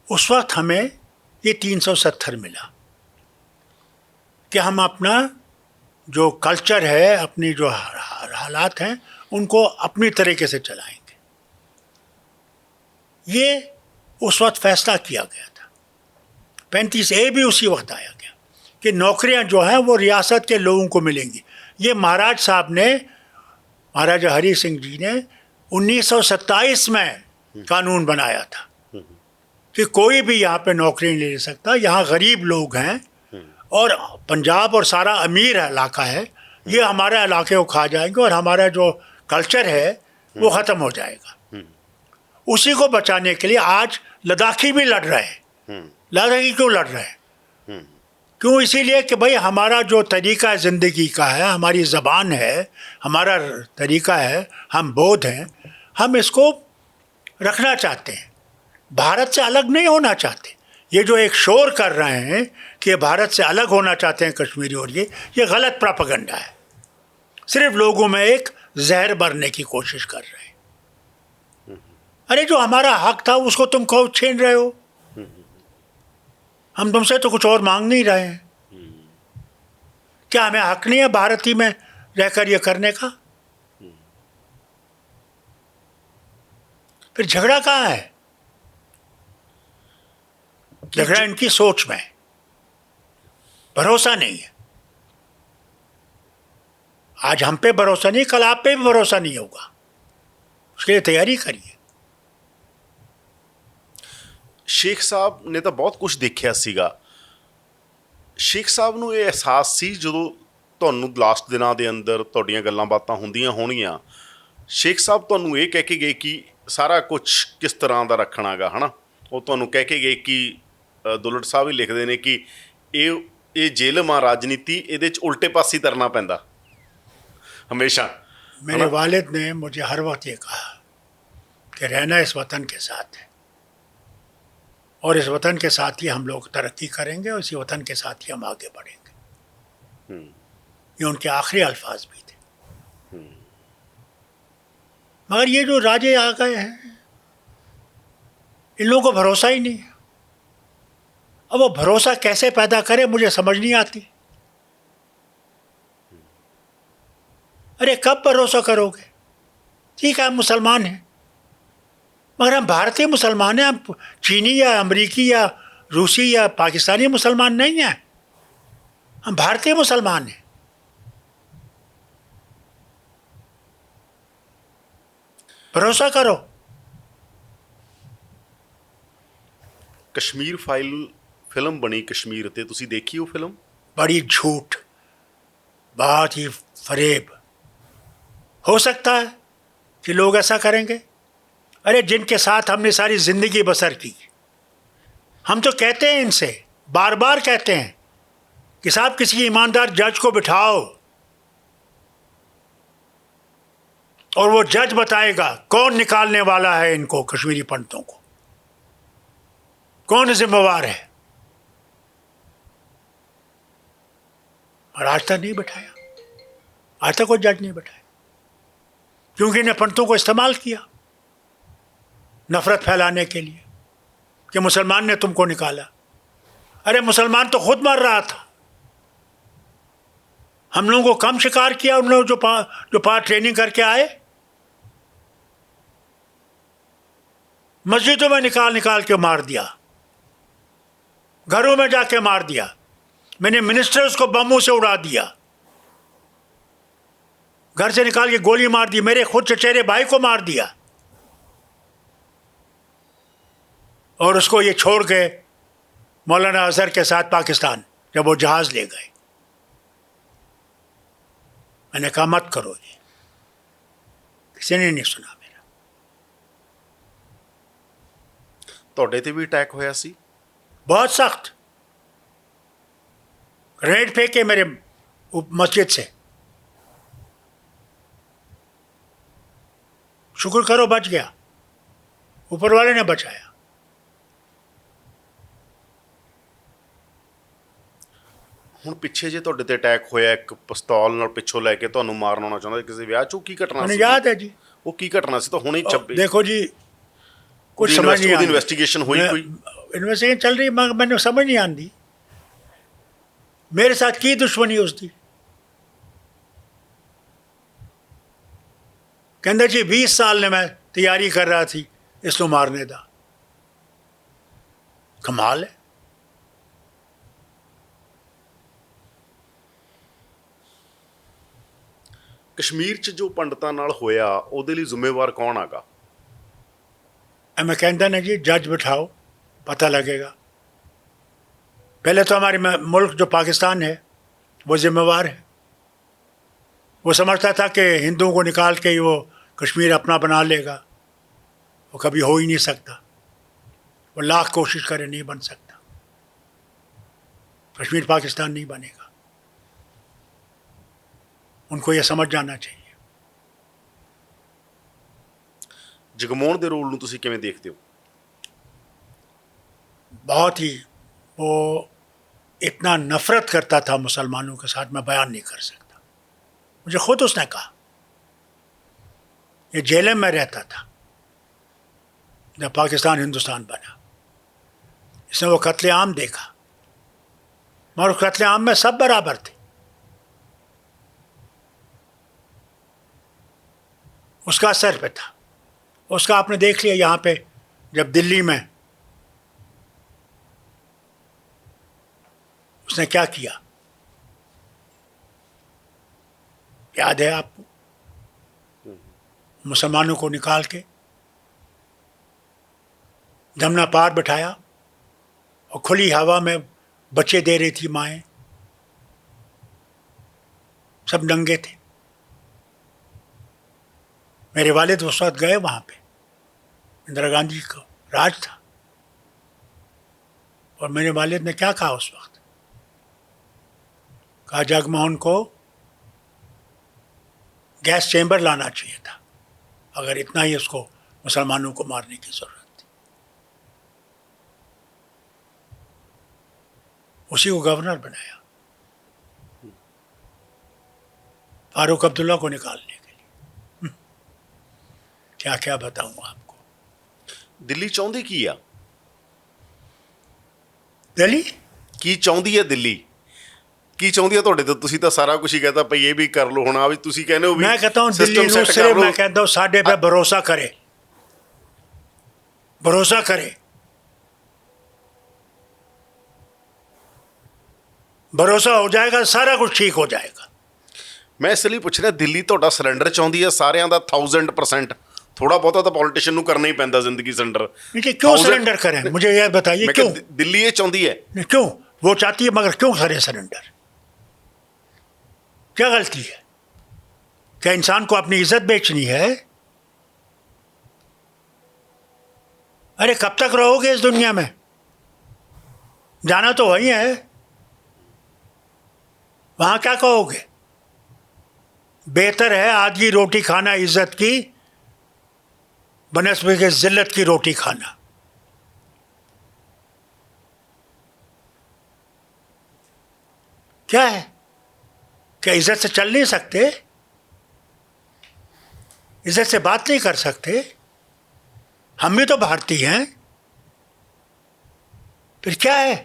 उस वक्त हमें ये 370 मिला कि हम अपना जो कल्चर है, अपनी जो हालात हैं, उनको अपनी तरीके से चलाएंगे। ये उस वक्त फैसला किया गया था। 35A भी उसी वक्त आया गया कि नौकरियां जो हैं वो रियासत के लोगों को मिलेंगी। ये महाराज साहब ने, महाराजा हरि सिंह जी ने 1927 में कानून बनाया था कि कोई भी यहाँ पे नौकरी नहीं ले सकता। यहाँ गरीब लोग हैं और पंजाब और सारा अमीर इलाका है, ये हमारे इलाके को खा जाएंगे और हमारा जो कल्चर है वो ख़त्म हो जाएगा। उसी को बचाने के लिए आज लद्दाखी भी लड़ रहे हैं। लद्दाखी क्यों लड़ रहे हैं? क्यों? इसीलिए कि भाई हमारा जो तरीका ज़िंदगी का है, हमारी ज़बान है, हमारा तरीका है, हम बौद्ध हैं, हम इसको रखना चाहते हैं, भारत से अलग नहीं होना चाहते। ये जो एक शोर कर रहे हैं कि भारत से अलग होना चाहते हैं कश्मीरी, और ये गलत प्रोपेगेंडा है, सिर्फ लोगों में एक जहर भरने की कोशिश कर रहे हैं। अरे जो हमारा हक था उसको तुम क्यों छीन रहे हो? हम तुमसे तो कुछ और मांग नहीं रहे हैं। क्या हमें हक नहीं है भारतीय में रहकर ये करने का? फिर झगड़ा कहाँ है? झगड़ा इनकी सोच में, भरोसा नहीं है। आज हम पे भरोसा नहीं, कल आप पे भी भरोसा नहीं होगा, उसके लिए तैयारी करिए। ਸ਼ੇਖ ਸਾਹਿਬ ਨੇ ਤਾਂ ਬਹੁਤ ਕੁਝ ਦੇਖਿਆ ਸੀਗਾ। ਸ਼ੇਖ ਸਾਹਿਬ ਨੂੰ ਇਹ ਅਹਿਸਾਸ ਸੀ ਜਦੋਂ ਤੁਹਾਨੂੰ ਲਾਸਟ ਦਿਨਾਂ ਦੇ ਅੰਦਰ ਤੁਹਾਡੀਆਂ ਗੱਲਾਂ ਬਾਤਾਂ ਹੁੰਦੀਆਂ ਹੋਣਗੀਆਂ, ਸ਼ੇਖ ਸਾਹਿਬ ਤੁਹਾਨੂੰ ਇਹ ਕਹਿ ਕੇ ਗਏ ਕਿ ਸਾਰਾ ਕੁਝ ਕਿਸ ਤਰ੍ਹਾਂ ਦਾ ਰੱਖਣਾ ਗਾ, ਹੈ ਨਾ, ਉਹ ਤੁਹਾਨੂੰ ਕਹਿ ਕੇ ਗਏ ਕਿ ਦੁੱਲੜ ਸਾਹਿਬ ਹੀ ਲਿਖਦੇ ਨੇ ਕਿ ਇਹ ਜ਼ੇਲਮ ਆ ਰਾਜਨੀਤੀ, ਇਹਦੇ 'ਚ ਉਲਟੇ ਪਾਸੇ ਹੀ ਤਰਨਾ ਪੈਂਦਾ हमेशा। मेरे वालिद ने मुझे हर वक्त ये कहा कि रहना इस वतन के साथ है और इस वतन के साथ ही हम लोग तरक्की करेंगे और इसी वतन के साथ ही हम आगे बढ़ेंगे। ये उनके आखिरी अल्फाज भी थे। मगर ये जो राजे आ गए हैं, इन लोगों को भरोसा ही नहीं है। अब वो भरोसा कैसे पैदा करे मुझे समझ नहीं आती। अरे कब भरोसा करोगे? ठीक है, हम मुसलमान हैं, मगर हम भारतीय मुसलमान हैं, हम चीनी या अमरीकी या रूसी या पाकिस्तानी मुसलमान नहीं हैं, हम भारतीय मुसलमान हैं। भरोसा करो। कश्मीर फाइल फिल्म बनी कश्मीर ते, तुसी देखी वो फिल्म? बड़ी झूठ, बहुत ही फरेब। हो सकता है कि लोग ऐसा करेंगे। अरे जिनके साथ हमने सारी ज़िंदगी बसर की, हम तो कहते हैं इनसे, बार बार कहते हैं कि साहब किसी ईमानदार जज को बिठाओ और वो जज बताएगा कौन निकालने वाला है इनको, कश्मीरी पंडितों को, कौन जिम्मेवार है। और आज तक नहीं बैठाया, आज तक कोई जज नहीं बैठाया, क्योंकि इन्हें पंडितों को इस्तेमाल किया नफरत फैलाने के लिए कि मुसलमान ने तुमको निकाला। अरे मुसलमान तो खुद मर रहा था। हम लोगों को कम शिकार किया उन लोगों जो पार ट्रेनिंग करके आए। मस्जिदों में निकाल निकाल के मार दिया, घरों में जाके मार दिया। मैंने मिनिस्टर्स को बमों से उड़ा दिया, घर से निकाल के गोली मार दी, मेरे खुद चचेरे भाई को मार दिया। और उसको ये छोड़ के मौलाना अजहर के साथ पाकिस्तान जब वो जहाज़ ले गए, मैंने कहा मत करो ये, किसी ने नहीं सुना मेरा। ਤੁਹਾਡੇ ਤੇ भी अटैक होया सी? बहुत सख्त ग्रेनेड फेंके मेरे मस्जिद से। शुक्र करो बच गया, ऊपर वाले ने बचाया। ਹੁਣ ਪਿੱਛੇ ਜੇ ਤੁਹਾਡੇ ਤੇ ਅਟੈਕ ਹੋਇਆ, ਇੱਕ ਪਿਸਤੌਲ ਨਾਲ ਪਿੱਛੋਂ ਲੈ ਕੇ ਤੁਹਾਨੂੰ ਮਾਰਨ ਆਉਣਾ ਚਾਹੁੰਦਾ ਕਿਸੇ ਵਿਆਹ 'ਚ, ਉਹ ਕੀ ਘਟਨਾ मैंने ਸੀ? याद है जी। ਉਹ ਕੀ ਘਟਨਾ ਸੀ? ਤਾਂ ਹੁਣੇ ਹੀ 26 देखो जी, कुछ समझ नहीं ਉਹਦੀ आती। ਇਨਵੈਸਟੀਗੇਸ਼ਨ होई कोई? इन्वेस्टिगेशन चल रही, मगर मैंने समझ नहीं आती मेरे साथ की दुश्मनी उसकी। कहते जी 20 साल ने मैं तैयारी कर रहा थी इसको मारने दा। कमाल है। ਕਸ਼ਮੀਰ 'ਚ ਜੋ ਪੰਡਤਾਂ ਨਾਲ ਹੋਇਆ ਉਹਦੇ ਲਈ ਜ਼ਿੰਮੇਵਾਰ ਕੌਣ ਆਗਾ? मैं कहता ना जी जज बिठाओ, पता लगेगा। पहले तो हमारे मुल्क जो पाकिस्तान है वो जिम्मेवार है। वो समझता था कि हिंदुओं को निकाल के ही वो कश्मीर अपना बना लेगा, वो कभी हो ही नहीं सकता। वो लाख कोशिश करे नहीं बन सकता। कश्मीर पाकिस्तान नहीं बनेगा, उनको ये समझ जाना चाहिए। ਜਗਮੋਹਨ ਦੇ ਰੋਲ ਨੂੰ ਤੁਸੀਂ ਕਿਵੇਂ ਦੇਖਦੇ ਹੋ? बहुत ही वो इतना नफरत करता था मुसलमानों के साथ, मैं बयान नहीं कर सकता। मुझे खुद उसने कहा, ये जेल में रहता था जब पाकिस्तान हिंदुस्तान बना, इसने वो कत्लेआम देखा, मगर कत्लेआम में सब बराबर थे। उसका असर पे था, उसका आपने देख लिया यहाँ पे जब दिल्ली में उसने क्या किया, याद है आपको? मुसलमानों को निकाल के जमुना पार बिठाया और खुली हवा में बच्चे दे रही थी माएँ, सब नंगे थे। मेरे वालिद उस वक्त गए वहाँ पे, इंदिरा गांधी का राज था, और मेरे वालिद ने क्या कहा उस वक्त? कहा जगमोहन को गैस चेंबर लाना चाहिए था, अगर इतना ही उसको मुसलमानों को मारने की जरूरत थी। उसी को गवर्नर बनाया फारूक अब्दुल्ला को निकालने के लिए। क्या क्या बताऊं आपको। ਦਿੱਲੀ ਚਾਹੁੰਦੀ ਕੀ ਆ? दिल्ली ਕੀ ਚਾਹੁੰਦੀ ਹੈ ਦਿੱਲੀ? ਕੀ ਚਾਹੁੰਦੀ ਹੈ ਤੁਹਾਡੇ ਤੋਂ? ਤੁਸੀਂ ਤਾਂ ਸਾਰਾ ਕੁਝ ਹੀ ਕਹਤਾ ਭਈ ਇਹ ਵੀ ਕਰ ਲਓ, ਹੁਣ ਆ ਵੀ ਤੁਸੀਂ ਕਹਿੰਦੇ ਹੋ ਵੀ मैं कहता हूं दिल्ली system ਨੂੰ set कर सिर्फ लो। मैं कहता हूं साढ़े पे भरोसा करे, भरोसा करे, भरोसा हो जाएगा, सारा कुछ ठीक हो जाएगा। ਮੈਂ ਇਸ ਲਈ ਪੁੱਛ ਰਿਹਾ, ਦਿੱਲੀ ਤੁਹਾਡਾ ਸਰੈਂਡਰ ਚਾਹੁੰਦੀ ਹੈ ਸਾਰਿਆਂ ਦਾ 1000%? ਥੋੜਾ ਬਹੁਤਾ ਤਾਂ ਪੋਲੀਟੀਸ਼ੀਅਨ ਨੂੰ ਕਰਨਾ ਹੀ ਪੈਂਦਾ ਜ਼ਿੰਦਗੀ ਸਰੈਂਡਰ। देखिए क्यों सरेंडर करें, मुझे यह बताइए मैं क्यों? ਦਿੱਲੀ ਇਹ ਚਾਹੁੰਦੀ ਹੈ? नहीं, क्यों वो चाहती है, मगर क्यों करे सरेंडर? क्या गलती है? क्या इंसान को अपनी इज्जत बेचनी है? अरे कब तक रहोगे इस दुनिया में? जाना तो वही है, वहां क्या कहोगे? बेहतर है आधी रोटी खाना इज्जत की बनस्बत के जिल्लत की रोटी खाना। क्या है? क्या इज्जत से चल नहीं सकते? इज्जत से बात नहीं कर सकते? हम भी तो भारतीय हैं, फिर क्या है?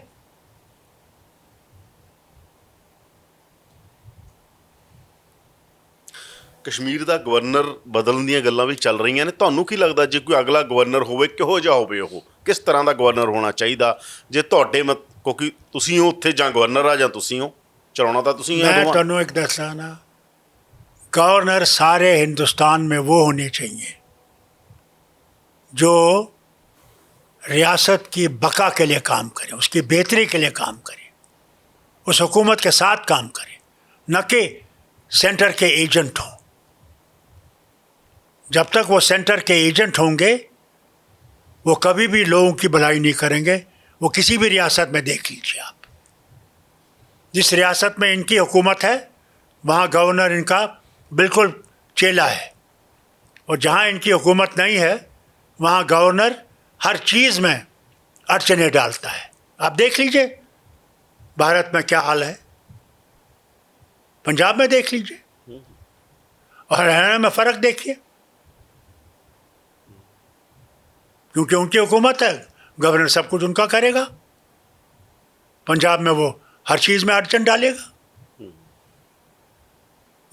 ਕਸ਼ਮੀਰ ਦਾ ਗਵਰਨਰ ਬਦਲਣ ਦੀਆਂ ਗੱਲਾਂ ਵੀ ਚੱਲ ਰਹੀਆਂ ਨੇ। ਤੁਹਾਨੂੰ ਕੀ ਲੱਗਦਾ ਜੇ ਕੋਈ ਅਗਲਾ ਗਵਰਨਰ ਹੋਵੇ ਕਿਹੋ ਜਿਹਾ ਹੋਵੇ? ਉਹ ਕਿਸ ਤਰ੍ਹਾਂ ਦਾ ਗਵਰਨਰ ਹੋਣਾ ਚਾਹੀਦਾ? ਜੇ ਤੁਹਾਡੇ ਕਿਉਂਕਿ ਤੁਸੀਂ ਹੋ ਉੱਥੇ, ਜਾਂ ਗਵਰਨਰ ਆ ਜਾਂ ਤੁਸੀਂ ਹੋ, ਚਲਾਉਣਾ ਤਾਂ ਤੁਸੀਂ ਆ मैं ਦੋਵਾਂ। ਤੁਹਾਨੂੰ एक दसना ना, गवर्नर सारे हिंदुस्तान में वो होने चाहिए जो रियासत की बका के लिए काम करे, उसकी बेहतरी के लिए काम करे, उस हुकूमत के साथ काम करे, न कि सेंटर के एजेंट हों। जब तक वो सेंटर के एजेंट होंगे वो कभी भी लोगों की भलाई नहीं करेंगे। वो किसी भी रियासत में देख लीजिए आप, जिस रियासत में इनकी हुकूमत है वहाँ गवर्नर इनका बिल्कुल चेला है, और जहाँ इनकी हुकूमत नहीं है वहाँ गवर्नर हर चीज़ में अड़चने डालता है। आप देख लीजिए भारत में क्या हाल है, पंजाब में देख लीजिए, और हरियाणा में फ़र्क देखिए, क्योंकि उनकी हुकूमत है, गवर्नर सब कुछ उनका करेगा। पंजाब में वो हर चीज़ में अड़चन डालेगा।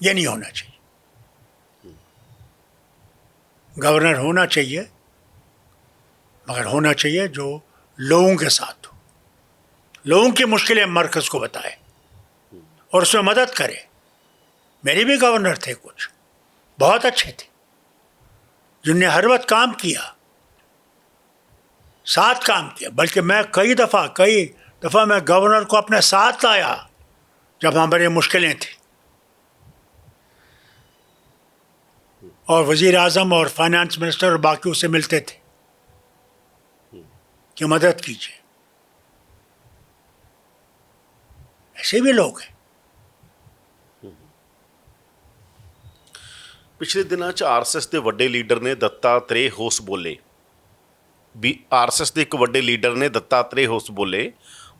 ये नहीं होना चाहिए। गवर्नर होना चाहिए, मगर होना चाहिए जो लोगों के साथ हो, लोगों की मुश्किलें मरकज़ को बताए और उसमें मदद करे। मेरे भी गवर्नर थे कुछ, बहुत अच्छे थे, जिनने हर वक्त काम किया, साथ काम किया। बल्कि मैं कई दफ़ा मैं गवर्नर को अपने साथ लाया जब हमारी मुश्किलें थी, और वज़ीर आज़म और फाइनेंस मिनिस्टर और बाकी उससे मिलते थे कि मदद कीजिए। ऐसे भी लोग हैं। ਪਿਛਲੇ ਦਿਨਾਂ 'ਚ ਆਰਐਸਐਸ ਦੇ ਵੱਡੇ ਲੀਡਰ ਨੇ ਦੱਤਾਤਰੇय ਹੋਸ ਬੋਲੇ ਵੀ ਆਰਐਸਐਸ ਦੇ ਇੱਕ ਵੱਡੇ ਲੀਡਰ ਨੇ ਦੱਤਾਤਰੇय ਹੋਸ ਬੋਲੇ।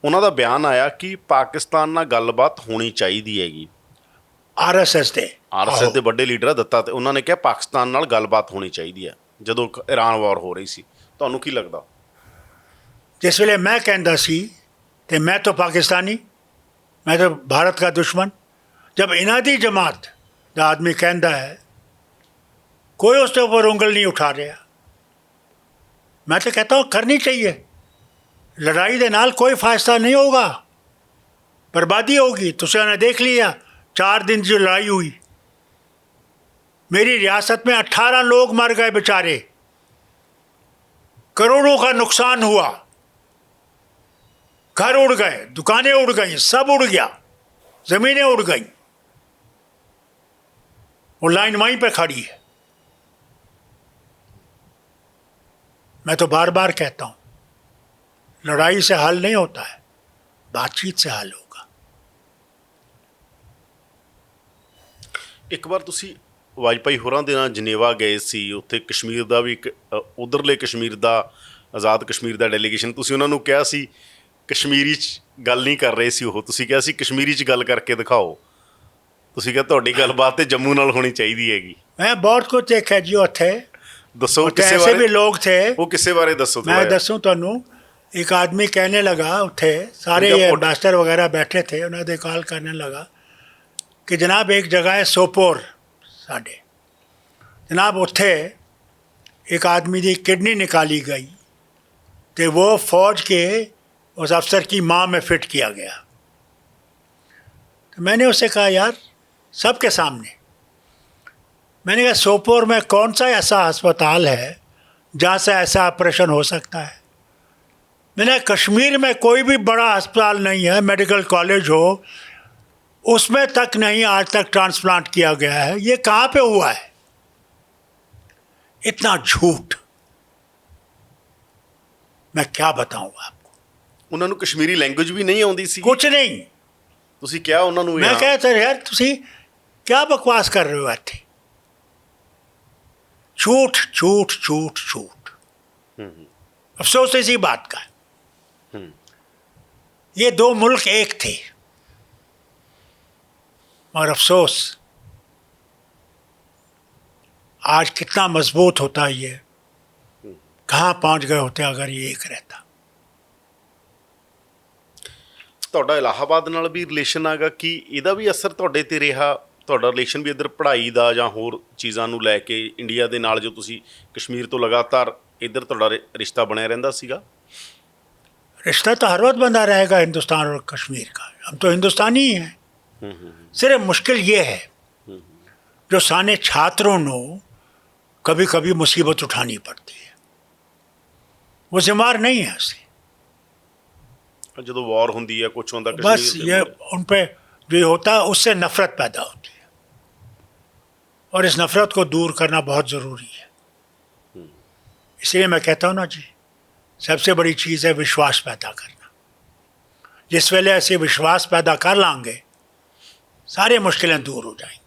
ਉਹਨਾਂ ਦਾ ਬਿਆਨ ਆਇਆ ਕਿ ਪਾਕਿਸਤਾਨ ਨਾਲ ਗੱਲਬਾਤ ਹੋਣੀ ਚਾਹੀਦੀ ਹੈਗੀ। आरएसएस ਦੇ ਵੱਡੇ ਲੀਡਰ ਦੱਤਾਤਰੇय, ਉਹਨਾਂ ਨੇ ਕਿਹਾ ਪਾਕਿਸਤਾਨ ਨਾਲ ਗੱਲਬਾਤ ਹੋਣੀ ਚਾਹੀਦੀ ਹੈ ਜਦੋਂ ਇਰਾਨ ਵਾਰ ਹੋ ਰਹੀ ਸੀ। ਤੁਹਾਨੂੰ ਕੀ ਲੱਗਦਾ? जिस वेले मैं कहता सी ते मैं तो पाकिस्तानी, मैं तो भारत का दुश्मन। जब इनादी जमात का आदमी कहता है, कोई उसके ऊपर उंगल नहीं उठा रहा। मैं तो कहता हूँ करनी चाहिए। लड़ाई के नाल कोई फायदा नहीं होगा, बर्बादी होगी। तुझे ने देख लिया 4 दिन जो लड़ाई हुई, मेरी रियासत में 18 लोग मर गए बेचारे, करोड़ों का नुकसान हुआ, घर उड़ गए, दुकानें उड़ गई, सब उड़ गया, ज़मीनें उड़ गई। वो लाइन वहीं पे खड़ी है। मैं तो बार बार कहता हूँ लड़ाई से हल नहीं होता है, बातचीत से हल होगा। ਇੱਕ ਵਾਰ ਤੁਸੀਂ ਵਾਜਪਾਈ ਹੋਰਾਂ ਦੇ ਨਾਲ ਜਨੇਵਾ ਗਏ ਸੀ, ਉੱਥੇ ਕਸ਼ਮੀਰ ਦਾ ਵੀ ਇੱਕ ਉਧਰਲੇ ਕਸ਼ਮੀਰ ਦਾ, ਆਜ਼ਾਦ ਕਸ਼ਮੀਰ ਦਾ ਡੈਲੀਗੇਸ਼ਨ, ਤੁਸੀਂ ਉਹਨਾਂ ਨੂੰ ਕਿਹਾ ਸੀ ਕਸ਼ਮੀਰੀ 'ਚ ਗੱਲ ਨਹੀਂ ਕਰ ਰਹੇ ਸੀ ਉਹ, ਤੁਸੀਂ ਕਿਹਾ ਸੀ ਕਸ਼ਮੀਰੀ 'ਚ ਗੱਲ ਕਰਕੇ ਦਿਖਾਓ। ਤੁਸੀਂ ਕਿਹਾ ਤੁਹਾਡੀ ਗੱਲਬਾਤ ਤੇ ਜੰਮੂ ਨਾਲ ਹੋਣੀ ਚਾਹੀਦੀ ਹੈਗੀ। मैं बहुत कुछ देखा जी उत्थे, ਦੱਸੋ उत्थे ਕਿਸੇ ऐसे भी ਬਾਰੇ, लोग थे। ਉਹ ਕਿਸੇ ਬਾਰੇ ਦੱਸੋ मैं ਥੋੜ੍ਹਾ। दसूं तुहानू, एक आदमी कहने लगा उत्थे, सारे ठीक है, एम्बेसडर वगैरह बैठे थे, उन्होंने कॉल करने लगा कि जनाब एक जगह है सोपोर साढ़े, जनाब उत्थे एक आदमी की किडनी निकाली गई तो वो फौज के उस अफसर की माँ में फिट किया गया। तो मैंने उससे कहा यार सबके सामने, मैंने कहा सोपोर में कौन सा ऐसा अस्पताल है जहाँ से ऐसा ऑपरेशन हो सकता है? मैंने कश्मीर में कोई भी बड़ा अस्पताल नहीं है, मेडिकल कॉलेज हो, उसमें तक नहीं आज तक ट्रांसप्लांट किया गया है। ये कहाँ पे हुआ है? इतना झूठ, मैं क्या बताऊँ आपको। ਉਹਨਾਂ ਨੂੰ ਕਸ਼ਮੀਰੀ ਲੈਂਗੁਏਜ ਵੀ ਨਹੀਂ ਆਉਂਦੀ ਸੀ? कुछ नहीं। ਤੁਸੀਂ ਕਿਹਾ ਉਹਨਾਂ ਨੂੰ मैं कहता यार तुसी क्या बकवास कर रहे हो इत्थे? झूठ झूठ झूठ झूठ। अफसोस इसी बात का है। ये दो मुल्क एक थे, और अफसोस आज कितना मजबूत होता ये, कहाँ पहुँच गए होते अगर ये एक रहता। ਤੁਹਾਡਾ ਇਲਾਹਾਬਾਦ ਨਾਲ ਵੀ ਰਿਲੇਸ਼ਨ ਹੈਗਾ, ਕਿ ਇਹਦਾ ਵੀ ਅਸਰ ਤੁਹਾਡੇ ਤੇ ਰਿਹਾ? ਤੁਹਾਡਾ ਰਿਲੇਸ਼ਨ ਵੀ ਇੱਧਰ ਪੜ੍ਹਾਈ ਦਾ ਜਾਂ ਹੋਰ ਚੀਜ਼ਾਂ ਨੂੰ ਲੈ ਕੇ ਇੰਡੀਆ ਦੇ ਨਾਲ, ਜੋ ਤੁਸੀਂ ਕਸ਼ਮੀਰ ਤੋਂ ਲਗਾਤਾਰ ਇੱਧਰ ਤੁਹਾਡਾ ਰਿਸ਼ਤਾ ਬਣਿਆ ਰਹਿੰਦਾ ਸੀਗਾ? रिश्ता तो हर वक्त बंधा रहेगा हिंदुस्तान और कश्मीर का, हम तो हिंदुस्तानी ही हैं। सिर्फ मुश्किल ये है जो सारे छात्रों को कभी कभी मुसीबत उठानी पड़ती है, वो जिम्मेदार नहीं है उससे। ਜਦੋਂ ਵਾਰ ਹੁੰਦੀ ਹੈ, ਕੁਛ ਹੁੰਦਾ बस ਕਸ਼ਮੀਰ ये ਦੇ, उन पे जो होता है उससे नफरत पैदा होती है, और इस नफरत को दूर करना बहुत ज़रूरी है। इसलिए मैं कहता हूँ ना जी, सबसे बड़ी चीज़ है विश्वास पैदा करना। जिस वेले ऐसे विश्वास पैदा कर लांगे, सारी मुश्किलें दूर हो जाएंगी।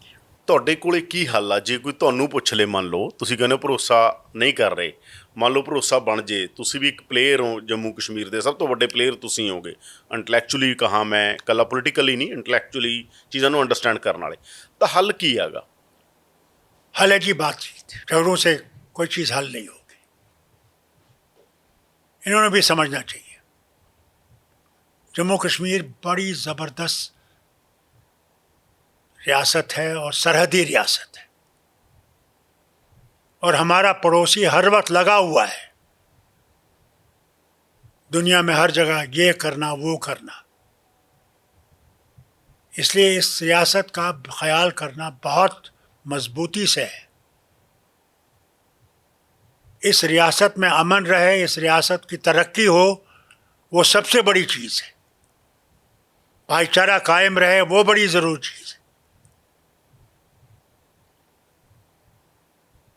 ਤੁਹਾਡੇ ਕੋਲੇ ਕੀ ਹੱਲ ਆ? ਜੇ ਕੋਈ ਤੁਹਾਨੂੰ ਪੁੱਛ ਲੇ, ਮੰਨ ਲਓ ਤੁਸੀਂ ਕਹਿੰਦੇ ਹੋ ਭਰੋਸਾ ਨਹੀਂ ਕਰ ਰਹੇ, ਮੰਨ ਲਓ ਭਰੋਸਾ ਬਣ ਜੇ, ਤੁਸੀਂ ਵੀ ਇੱਕ ਪਲੇਅਰ ਹੋ, ਜੰਮੂ ਕਸ਼ਮੀਰ ਦੇ ਸਭ ਤੋਂ ਵੱਡੇ ਪਲੇਅਰ ਤੁਸੀਂ ਹੋਗੇ, ਇੰਟਲੈਕਚੁਅਲੀ ਕਹਾਂ ਮੈਂ, ਇਕੱਲਾ ਪੋਲੀਟੀਕਲੀ ਨਹੀਂ, ਇੰਟਲੈਕਚੁਅਲੀ ਚੀਜ਼ਾਂ ਨੂੰ ਅੰਡਰਸਟੈਂਡ ਕਰਨ ਵਾਲੇ, ਤਾਂ ਹੱਲ ਕੀ ਹੈਗਾ? हल है जी बातचीत, झगड़ों से कोई चीज़ हल नहीं होगी। इन्होंने भी समझना चाहिए जम्मू कश्मीर बड़ी ज़बरदस्त रियासत है और सरहदी रियासत है, और हमारा पड़ोसी हर वक्त लगा हुआ है दुनिया में हर जगह ये करना वो करना। इसलिए इस रियासत का ख्याल करना बहुत मजबूती से है। इस रियासत में अमन रहे, इस रियासत की तरक्की हो, वो सबसे बड़ी चीज़ है। भाईचारा कायम रहे, वो बड़ी ज़रूरी चीज़ है।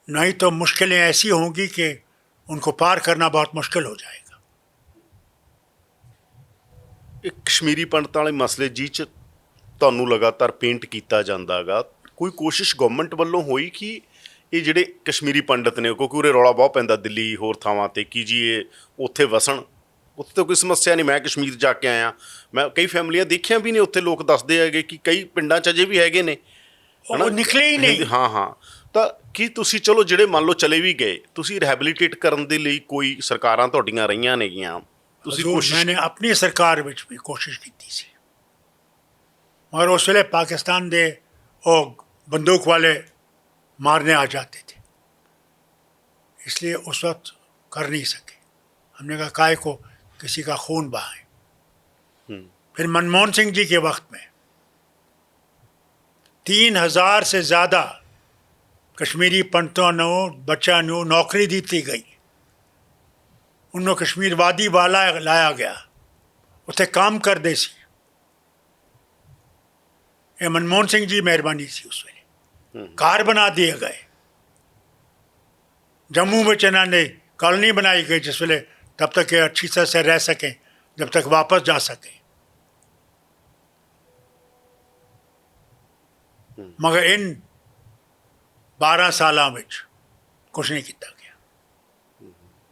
नहीं तो मुश्किलें ऐसी होंगी कि उनको पार करना बहुत मुश्किल हो जाएगा। ਇਹ ਕਸ਼ਮੀਰੀ ਪੰਡਤਾਂ ਵਾਲੇ ਮਸਲੇ ਜੀ 'ਚ ਤੁਹਾਨੂੰ ਲਗਾਤਾਰ ਪੇਂਟ ਕੀਤਾ ਜਾਂਦਾ ਹੈਗਾ, ਕੋਈ ਕੋਸ਼ਿਸ਼ ਗਵਰਨਮੈਂਟ ਵੱਲੋਂ ਹੋਈ ਕਿ ਇਹ ਜਿਹੜੇ ਕਸ਼ਮੀਰੀ ਪੰਡਤ ਨੇ, ਕਿਉਂਕਿ ਉਰੇ ਰੌਲਾ ਬਹੁਤ ਪੈਂਦਾ ਦਿੱਲੀ ਹੋਰ ਥਾਵਾਂ 'ਤੇ, ਕਿ ਜੀ ਇਹ ਉੱਥੇ ਵਸਣ, ਉੱਥੇ ਤਾਂ ਕੋਈ ਸਮੱਸਿਆ ਨਹੀਂ, ਮੈਂ ਕਸ਼ਮੀਰ ਜਾ ਕੇ ਆਇਆ, ਮੈਂ ਕਈ ਫੈਮਲੀਆਂ ਦੇਖੀਆਂ ਵੀ ਨੇ ਉੱਥੇ, ਲੋਕ ਦੱਸਦੇ ਹੈਗੇ ਕਿ ਕਈ ਪਿੰਡਾਂ 'ਚ ਅਜੇ ਵੀ ਹੈਗੇ ਨੇ, वो निकले ही नहीं। ਹਾਂ ਹਾਂ। ਤਾਂ ਕੀ ਤੁਸੀਂ, ਚਲੋ ਜਿਹੜੇ ਮੰਨ ਲਓ ਚਲੇ ਵੀ ਗਏ, ਤੁਸੀਂ ਰਿਹੈਬਿਲਿਟੇਟ ਕਰਨ ਦੇ ਲਈ ਕੋਈ ਸਰਕਾਰਾਂ ਤੁਹਾਡੀਆਂ ਰਹੀਆਂ ਨੇਗੀਆਂ, ਤੁਸੀਂ हजूर, ਕੋਸ਼ਿਸ਼? मैंने अपनी सरकार विच भी कोशिश की सी, मगर उस वेले पाकिस्तान दे वो बंदूक वाले मारने आ जाते थे, इसलिए उस वक्त कर नहीं सके। हमने कहा काय को किसी का खून बहाए। फिर मनमोहन सिंह जी के वक्त में 3000 से ज़्यादा कश्मीरी पंडितों को, बच्चों को नौकरी दी गई, उन्होंने कश्मीर वादी वाला लाया गया, उत्थे काम कर दे सी। ये मनमोहन सिंह जी मेहरबानी सी, उस वेले घर बना दिए गए। जम्मू में इन्होंने कॉलोनी बनाई गई, जिस वेले तब तक ये अच्छी तरह से रह सकें, जब तक वापस जा सकें। मगर इन 12 सालों में कुछ नहीं किया गया,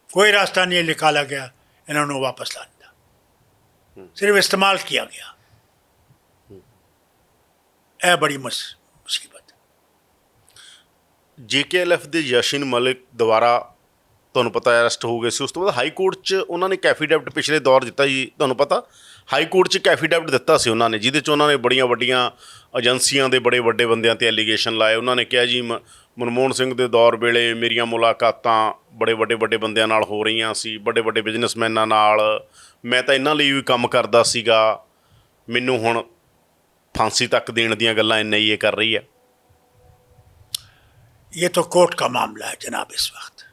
कोई रास्ता नहीं निकाला गया इन्होंने वापस लाने का, सिर्फ इस्तेमाल किया गया। यह बड़ी मुसीबत। JKLF ਦੇ ਯਸ਼ਿਨ ਮਲਿਕ ਦੁਆਰਾ ਤੁਹਾਨੂੰ ਪਤਾ ਅਰੈਸਟ ਹੋ ਗਏ ਸੀ। ਉਸ ਤੋਂ ਬਾਅਦ ਹਾਈ ਕੋਰਟ 'ਚ ਉਹਨਾਂ ਨੇ ਕੈਫੀਡੈਵਿਟ ਪਿਛਲੇ ਦੌਰ ਦਿੱਤਾ ਜੀ, ਤੁਹਾਨੂੰ ਪਤਾ ਹਾਈ ਕੋਰਟ 'ਚ ਕੈਫੀਡੈਵਿਟ ਦਿੱਤਾ ਸੀ ਉਹਨਾਂ ਨੇ, ਜਿਹਦੇ 'ਚ ਉਹਨਾਂ ਨੇ ਬੜੀਆਂ ਵੱਡੀਆਂ ਏਜੰਸੀਆਂ ਦੇ ਬੜੇ ਵੱਡੇ ਬੰਦਿਆਂ 'ਤੇ ਐਲੀਗੇਸ਼ਨ ਲਾਏ। ਉਹਨਾਂ ਨੇ ਕਿਹਾ ਜੀ ਮਨਮੋਹਨ ਸਿੰਘ ਦੇ ਦੌਰ ਵੇਲੇ ਮੇਰੀਆਂ ਮੁਲਾਕਾਤਾਂ ਬੜੇ ਵੱਡੇ ਬੰਦਿਆਂ ਨਾਲ ਹੋ ਰਹੀਆਂ ਸੀ, ਵੱਡੇ ਬਿਜ਼ਨਸਮੈਨਾਂ ਨਾਲ, ਮੈਂ ਤਾਂ ਇਹਨਾਂ ਲਈ ਵੀ ਕੰਮ ਕਰਦਾ ਸੀਗਾ, ਮੈਨੂੰ ਹੁਣ ਫਾਂਸੀ ਤੱਕ ਦੇਣ ਦੀਆਂ ਗੱਲਾਂ NIA ਕਰ ਰਹੀ ਹੈ। ये तो कोर्ट का मामला है जनाब, इस वक्त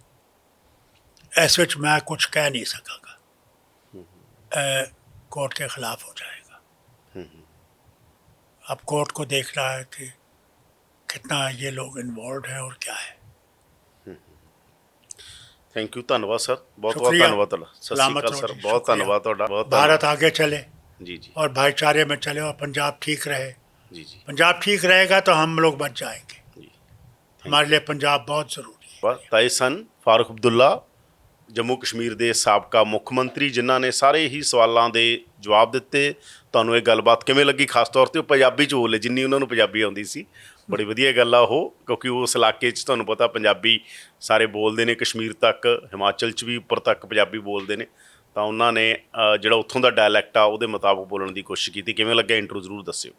ऐसे मैं कुछ कह नहीं सकागा, कोर्ट के खिलाफ हो जाएगा। अब कोर्ट को देखना है कि कितना ये लोग इन्वॉल्व है और क्या है। ਥੈਂਕ ਯੂ, ਧੰਨਵਾਦ ਸਰ, ਬਹੁਤ शुक्रिया। ਧੰਨਵਾਦ ਤੁਹਾਡਾ। ਸਤਿ ਸ਼੍ਰੀ सलामत ਅਕਾਲ रहो ਸਰ, जी, ਬਹੁਤ शुक्रिया। ਧੰਨਵਾਦ ਤੁਹਾਡਾ, ਬਹੁਤ भारत आगे चले ਜੀ ਜੀ और भाईचारे में चले और पंजाब ठीक रहे। ਜੀ ਜੀ पंजाब ठीक रहेगा तो हम लोग बच जाएंगे। ਜੀ। हमारे लिए पंजाब बहुत ज़रूरी है। ਤਾਏ ਸਨ ਫਾਰੂਕ ਅਬਦੁੱਲਾ, ਜੰਮੂ ਕਸ਼ਮੀਰ ਦੇ ਸਾਬਕਾ ਮੁੱਖ ਮੰਤਰੀ, ਜਿਨ੍ਹਾਂ ਨੇ ਸਾਰੇ ਹੀ ਸਵਾਲਾਂ ਦੇ ਜਵਾਬ ਦਿੱਤੇ। ਤੁਹਾਨੂੰ ਇਹ ਗੱਲਬਾਤ ਕਿਵੇਂ ਲੱਗੀ? ਖਾਸ ਤੌਰ 'ਤੇ ਉਹ ਪੰਜਾਬੀ 'ਚ ਬੋਲੇ, ਜਿੰਨੀ ਉਹਨਾਂ ਨੂੰ ਪੰਜਾਬੀ ਆਉਂਦੀ ਸੀ। ਬੜੀ ਵਧੀਆ ਗੱਲ ਆ ਉਹ, ਕਿਉਂਕਿ ਉਸ ਇਲਾਕੇ 'ਚ ਤੁਹਾਨੂੰ ਪਤਾ ਪੰਜਾਬੀ ਸਾਰੇ ਬੋਲਦੇ ਨੇ, ਕਸ਼ਮੀਰ ਤੱਕ, ਹਿਮਾਚਲ 'ਚ ਵੀ ਉੱਪਰ ਤੱਕ ਪੰਜਾਬੀ ਬੋਲਦੇ ਨੇ। ਤਾਂ ਉਹਨਾਂ ਨੇ ਜਿਹੜਾ ਉੱਥੋਂ ਦਾ ਡਾਇਲੈਕਟ ਆ ਉਹਦੇ ਮੁਤਾਬਕ ਬੋਲਣ ਦੀ ਕੋਸ਼ਿਸ਼ ਕੀਤੀ। ਕਿਵੇਂ ਲੱਗਿਆ ਇੰਟਰਵਿਊ ਜ਼ਰੂਰ ਦੱਸਿਓ।